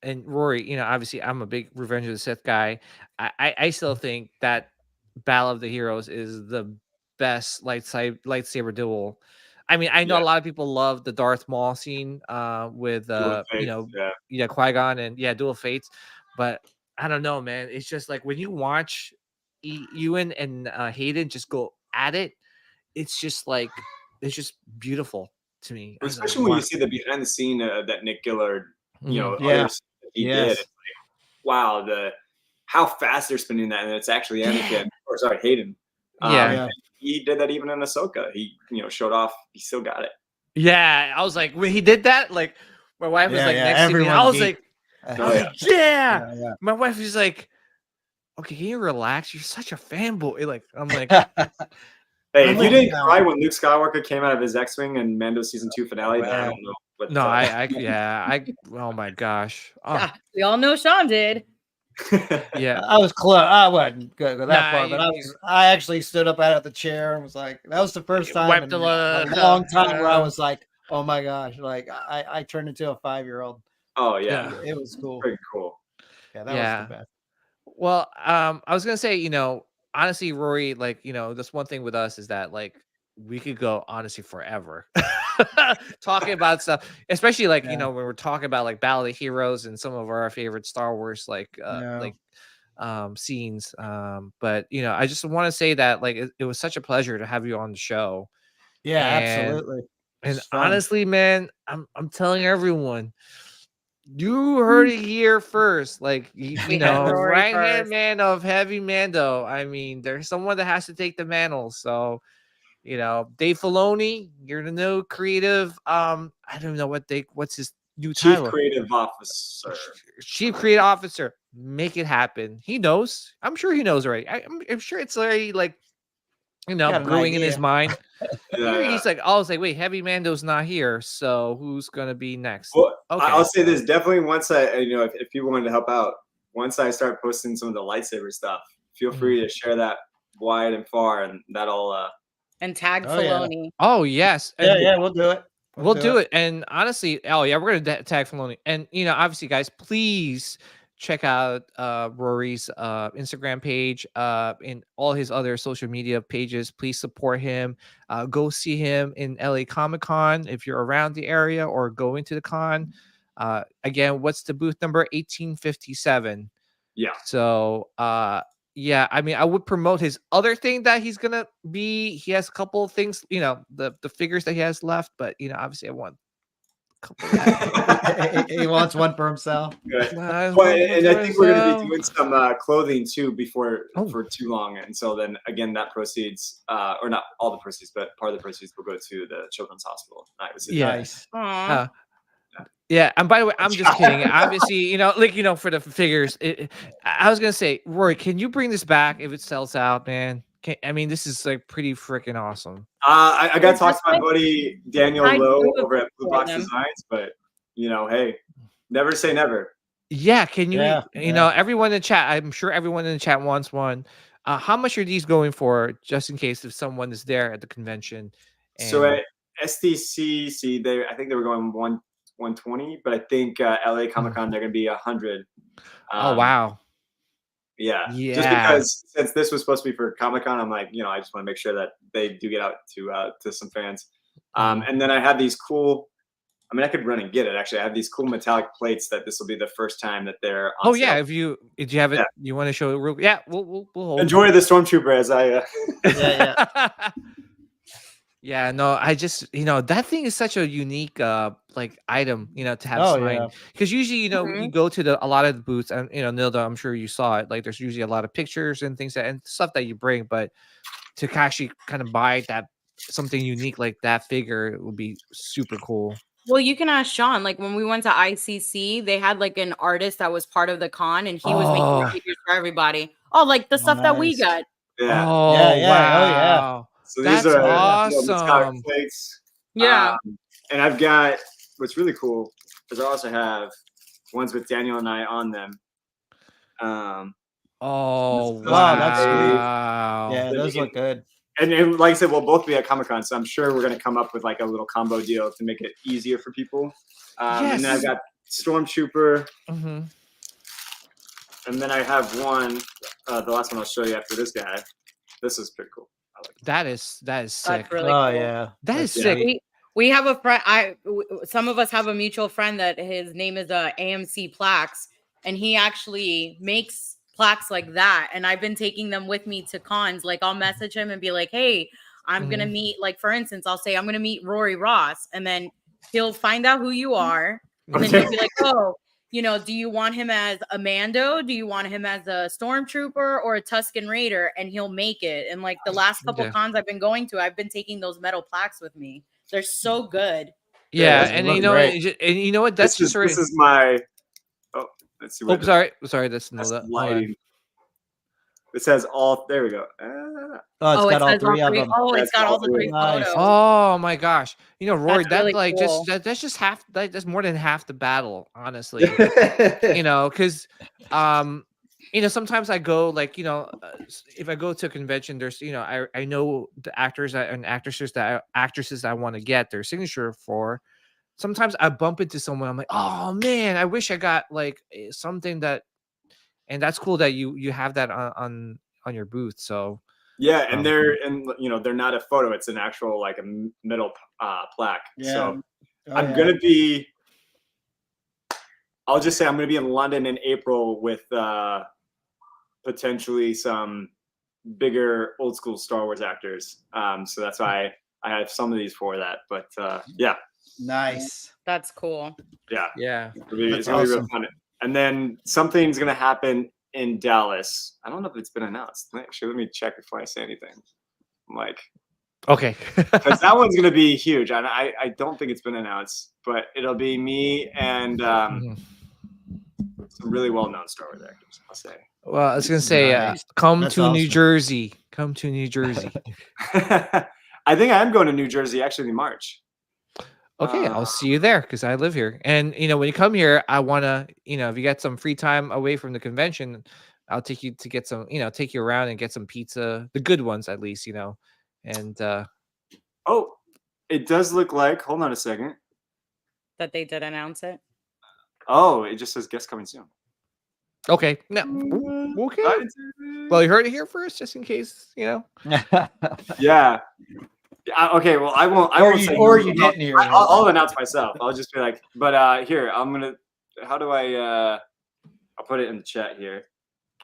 and Rory, obviously I'm a big Revenge of the Sith guy. I still think that Battle of the Heroes is the best lightsaber duel. I mean, I know a lot of people love the Darth Maul scene with Qui-Gon and Duel of Fates, but I don't know, man. It's just like when you watch Ewan and Hayden just go at it, it's just beautiful to me. Especially when you see the behind the scene that Nick Gillard, he did. It's like, wow, how fast they're spinning that, and it's actually Anakin Hayden. He did that even in Ahsoka. He showed off. He still got it. Yeah, I was like when he did that, like my wife was like next to me. I was like, My wife was like, okay, can you relax? You're such a fanboy. Like I'm like, hey, if you didn't cry when Luke Skywalker came out of his X-wing and Mando season 2 finale, then I don't know. But, oh my gosh. Yeah, we all know Sean did. Yeah, I was close. I wasn't go that far, but I actually stood up out of the chair and was like, that was the first time in a long time where I was like, oh my gosh, like I turned into a 5-year-old. Oh yeah, it was cool. Pretty cool. Yeah, that was the best. Well, I was gonna say, honestly, Rory, like, this one thing with us is that like we could go honestly forever talking about stuff, especially like when we're talking about like Battle of the Heroes and some of our favorite Star Wars scenes. But I just want to say that like it was such a pleasure to have you on the show. Yeah, absolutely. And honestly, man, I'm telling everyone, You heard it here first. Like, you know, Rory right-hand first. man of Heavy Mando. I mean, there's someone that has to take the mantle. So, you know, Dave Filoni, you're the new creative. I don't know what's his new Chief title. Creative Officer. Chief Creative Officer. Make it happen. He knows. I'm sure he knows already. I'm sure it's already like, you know, Got an brewing in his idea. mind. Yeah. He's like, I was like, wait, Heavy Mando's not here, so who's gonna be next? Well, Okay. I'll say this definitely once if people wanted to help out, once I start posting some of the lightsaber stuff, feel free to share that wide and far, and that'll And tag Oh, yeah. Filoni. Oh yes, Yeah, we'll do it. We'll do it. And honestly, we're gonna tag Filoni. And you know, obviously, guys, please check out Rory's Instagram page, and all his other social media pages. Please support him. Go see him in LA Comic Con if you're around the area or going to the con. Again, what's the booth number? 1857. Yeah. So yeah, I mean, I would promote his other thing that he's gonna be. He has a couple of things, you know, the figures that he has left, but you know, obviously, I want a couple of that. He wants one for himself. Good. Well, And I think we're going to be doing some clothing too before Oh. for too long, and so then again, that proceeds, or not all the proceeds, but part of the proceeds will go to the Children's Hospital. Yeah. Nice. Aw. Yeah, and by the way, I'm just kidding. Obviously, you know, like, you know, for the figures, I was gonna say, Rory, can you bring this back if it sells out, man? I mean, this is like pretty freaking awesome. I got to It's talk just to my like- buddy Daniel I Lowe do it over at Blue for Box them. Designs, but you know, hey, never say never. Yeah, can you? Yeah, You know, everyone in the chat. I'm sure everyone in the chat wants one. How much are these going for, just in case if someone is there at the convention? So and- at SDCC, I think they were going 120, but I think LA Comic Con they're going to be 100. Oh wow. Yeah. Just Yeah. because since this was supposed to be for Comic Con, I'm like, you know, I just want to make sure that they do get out to some fans. And then I have these cool. I mean, I could run and get it. Actually, I have these cool metallic plates that this will be the first time that they're. On Oh yeah, sale. if you have it, Yeah. you want to show it real. Yeah, we'll hold. Enjoy the Stormtrooper as I. Yeah. Yeah, no, I just, you know, that thing is such a unique like item, you know, to have Oh, signed. yeah. Because usually, you know, you go to a lot of the booths, and you know, Nilda, I'm sure you saw it. Like, there's usually a lot of pictures and things and stuff that you bring, but to actually kind of buy that something unique like that figure, it would be super cool. Well, you can ask Sean. Like when we went to ICC, they had like an artist that was part of the con, and he was making Oh. the figures for everybody. Oh, like the stuff that we nice. got. Yeah. Oh Yeah, yeah, oh, yeah. wow. So That's these are awesome. metallic plates. Yeah. And I've got what's really cool is I also have ones with Daniel and I on them. Oh Wow, that's sweet. wow. Yeah, those look good. And like I said, we'll both be at Comic-Con, so I'm sure we're going to come up with like a little combo deal to make it easier for people. And then I've got Stormtrooper, Mhm. and then I have one, the last one I'll show you after this guy. This is pretty cool. I like it. That is sick. That's really Oh, cool. yeah. That is Yeah. sick. We have a friend. Some of us have a mutual friend that his name is AMC Plaques, and he actually makes plaques like that. And I've been taking them with me to cons. Like I'll message him and be like, "Hey, I'm gonna meet." Like for instance, I'll say I'm gonna meet Rory Ross, and then he'll find out who you are, and then he'll be like, "Oh, you know, do you want him as a Mando? Do you want him as a Stormtrooper or a Tusken Raider?" And he'll make it. And like the last couple Yeah. cons I've been going to, I've been taking those metal plaques with me. They're so good. Yeah, Those and look you know, great. and you know what? That's This just already. is my. Oh, let's see. Oh, What sorry. That's that's no that. lighting. It says all. There we go. Oh, it's got all says three of them. Oh, it's That's got all all the three. three Nice. photos. Oh my gosh! You know, Rory, That's that really like cool. that's just half. That's more than half the battle, honestly. You know, because you know, sometimes I go like, you know, if I go to a convention, there's, you know, I know the actors and actresses that I want to get their signature for. Sometimes I bump into someone, I'm like, oh man, I wish I got like something that, and that's cool that you have that on your booth. So Yeah, and they're not a photo; it's an actual like a metal plaque. Yeah. So Oh, I'm yeah. gonna be. I'll just say I'm gonna be in London in April with potentially some bigger old school Star Wars actors. So that's why I have some of these for that. But yeah, Nice. That's cool. Yeah. It's gonna be real fun. And then something's gonna happen in Dallas. I don't know if it's been announced. Actually, let me check before I say anything. I'm like, okay, because that one's gonna be huge, and I don't think it's been announced, but it'll be me and some really well-known Star Wars actors, I'll say. Well, I was gonna say, come That's to New awesome. Jersey. Come to New Jersey. I think I am going to New Jersey actually in March. Okay, I'll see you there because I live here. And when you come here, I wanna, if you get some free time away from the convention, I'll take you to get some, take you around and get some pizza, the good ones at least, And oh, it does look like. Hold on a second. That they did announce it. Oh, it just says guest coming soon. okay, no, okay. Well, you heard it here first, just in case, Yeah. Okay. Well, I won't. I Or won't you- say or who. you didn't hear it. I'll announce myself. I'll just be like, but here I'm gonna. How do I? I'll put it in the chat here.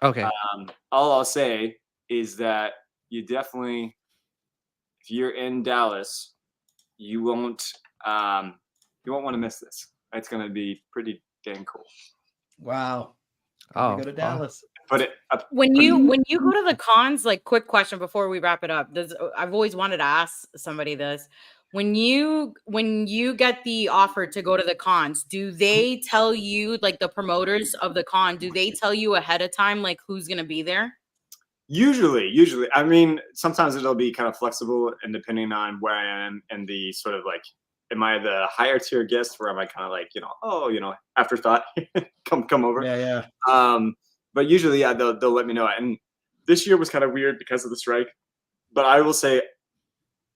Okay. All I'll say is that you definitely, if you're in Dallas, you won't want to miss this. It's gonna be pretty dang cool. Wow. Oh, Go to Dallas. Put it up. When you go to the cons, like, quick question before we wrap it up. I've always wanted to ask somebody this. When you get the offer to go to the cons, do they tell you, like the promoters of the con, do they tell you ahead of time like who's gonna be there? Usually. I mean, sometimes it'll be kind of flexible and depending on where I am and the sort of like, am I the higher tier guest or am I kind of like, afterthought, come over. Yeah. But usually, yeah, they'll let me know. And this year was kind of weird because of the strike. But I will say,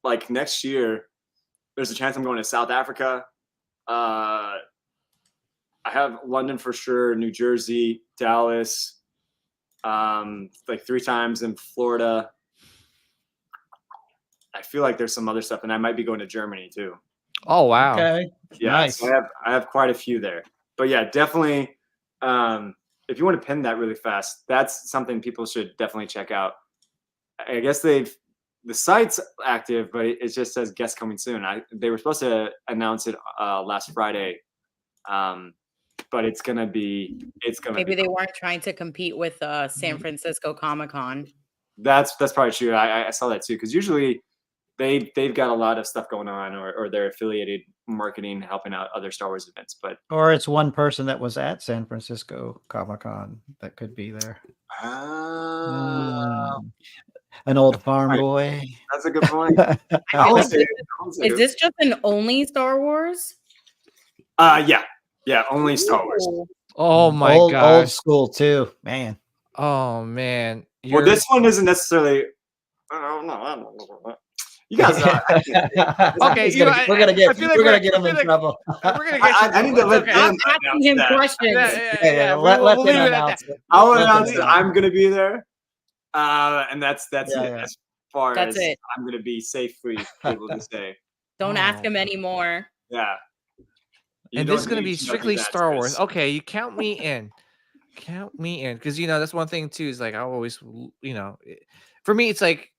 like next year, there's a chance I'm going to South Africa. I have London for sure, New Jersey, Dallas, like 3 times in Florida. I feel like there's some other stuff, and I might be going to Germany too. Oh wow. Okay. Yeah, Nice. so I have quite a few there. But yeah, definitely. If you want to pin that really fast, that's something people should definitely check out. I guess the site's active, but it just says guest coming soon. They were supposed to announce it last Friday, but it's gonna be Maybe they weren't trying to compete with San Francisco Comic-Con. That's probably true. I saw that too because usually they've got a lot of stuff going on or they're affiliated marketing helping out other Star Wars events, Or it's one person that was at San Francisco Comic-Con that could be there. An old farm boy. That's a good point. Is this just an only Star Wars? Yeah, only Star Wars. Oh my old gosh. school too, man. Oh man. Well, this one isn't necessarily. I don't know. You guys. Okay, we're gonna get him in trouble. We're gonna get. I need to let them Asking him questions. Yeah. Let We'll them leave it at announce that. it. I'll Let announce them that I'm gonna be there, and that's it. Yeah. As far That's as it. I'm gonna be safely able to say. Don't ask him anymore. Yeah. You And this is don't going to need be to know strictly these Star Wars. extras. Okay, you count me in. Count me in. Because, that's one thing, too, is like I always, for me, it's like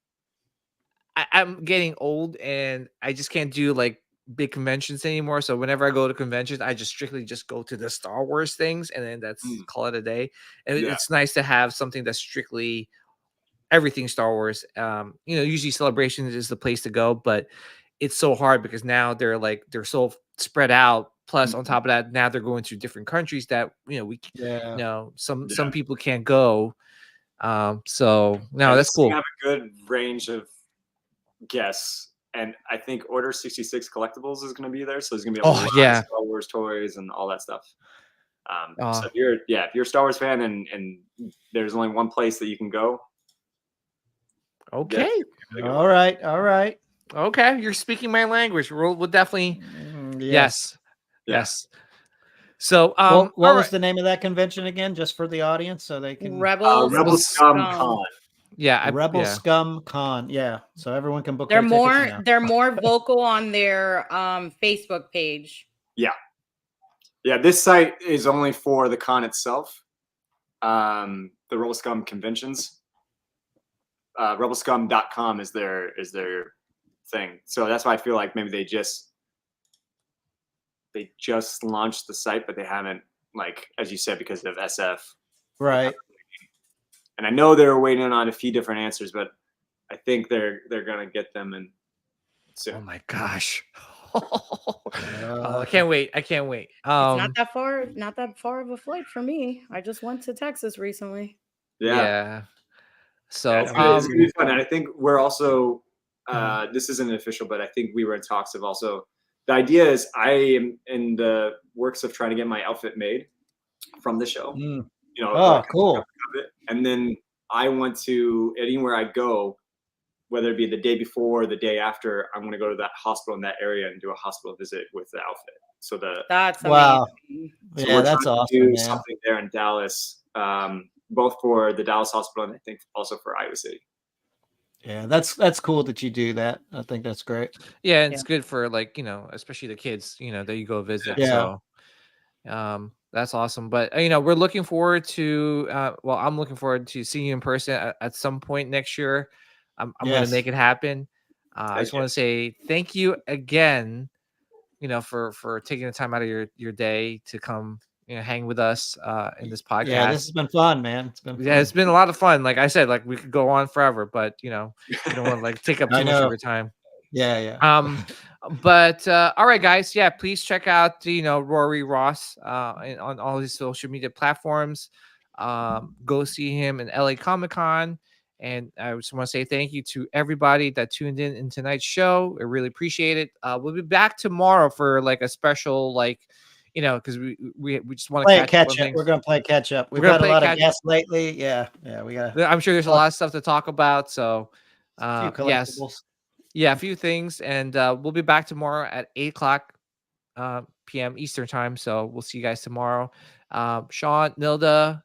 I'm getting old and I just can't do like big conventions anymore. So whenever I go to conventions, I just strictly just go to the Star Wars things and then that's call it a day. And it's nice to have something that's strictly everything Star Wars. Usually Celebrations is the place to go, but it's so hard because now they're so spread out. Plus, on top of that, now they're going to different countries that some people can't go. So no, that's cool. We have a good range of guests, and I think Order 66 Collectibles is going to be there, so there's going to be a lot of Star Wars toys and all that stuff. So if you're a Star Wars fan and there's only one place that you can go. Okay. All right. Okay, you're speaking my language. We'll definitely. Yes. So, what was the name of that convention again, just for the audience, so they can Rebel Scum Con. Yeah, Rebel Scum Con. Yeah, so everyone can book. They're more vocal on their Facebook page. Yeah. This site is only for the con itself. The Rebel Scum conventions. Rebelscum.com is their thing. So that's why I feel like maybe they just they just launched the site, but they haven't, like, as you said, because of SF. Right. And I know they're waiting on a few different answers, but I think they're gonna get them in soon. Oh my gosh. I can't wait. I can't wait. It's not that far of a flight for me. I just went to Texas recently. Yeah. So it's gonna be fun. And I think we're also this isn't official, but I think we were in talks of also, the idea is I am in the works of trying to get my outfit made from the show. You know, oh, cool. And then I want to, anywhere I go, whether it be the day before or the day after, I'm going to go to that hospital in that area and do a hospital visit with the outfit. So that's wow. amazing. So yeah, that's awesome. Do man. something there in Dallas, both for the Dallas hospital and I think also for Iowa City. Yeah, that's cool that you do that. I think that's great. Yeah, it's good for, like, you know, especially the kids, you know, that you go visit. Yeah. So that's awesome. But you know, we're looking forward to well, I'm looking forward to seeing you in person at some point next year. I'm going to make it happen. I just want to say thank you again, you know, for taking the time out of your day to come, you know, hang with us in this podcast. Yeah, this has been fun, man. It's been fun. Yeah, it's been a lot of fun. Like I said, like we could go on forever, but you know, we don't want to like take up too much of your time. Yeah. But all right, guys. Yeah, please check out Rory Ross on all his social media platforms. Go see him in LA Comic-Con. And I just want to say thank you to everybody that tuned in tonight's show. I really appreciate it. We'll be back tomorrow for like a special, like, you know, because we just want to catch up. We're gonna play catch up. We've got a lot of guests lately. Yeah, we got. I'm sure there's a lot of stuff to talk about. So, yes, a few things, and we'll be back tomorrow at 8:00 p.m. Eastern time. So we'll see you guys tomorrow. Sean, Nilda,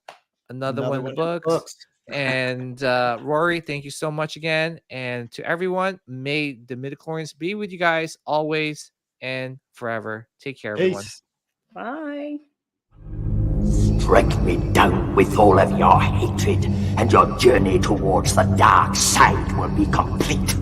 another one in the books. And Rory, thank you so much again. And to everyone, may the midichlorians be with you guys always and forever. Take care, everyone. Bye. Strike me down with all of your hatred, and your journey towards the dark side will be complete.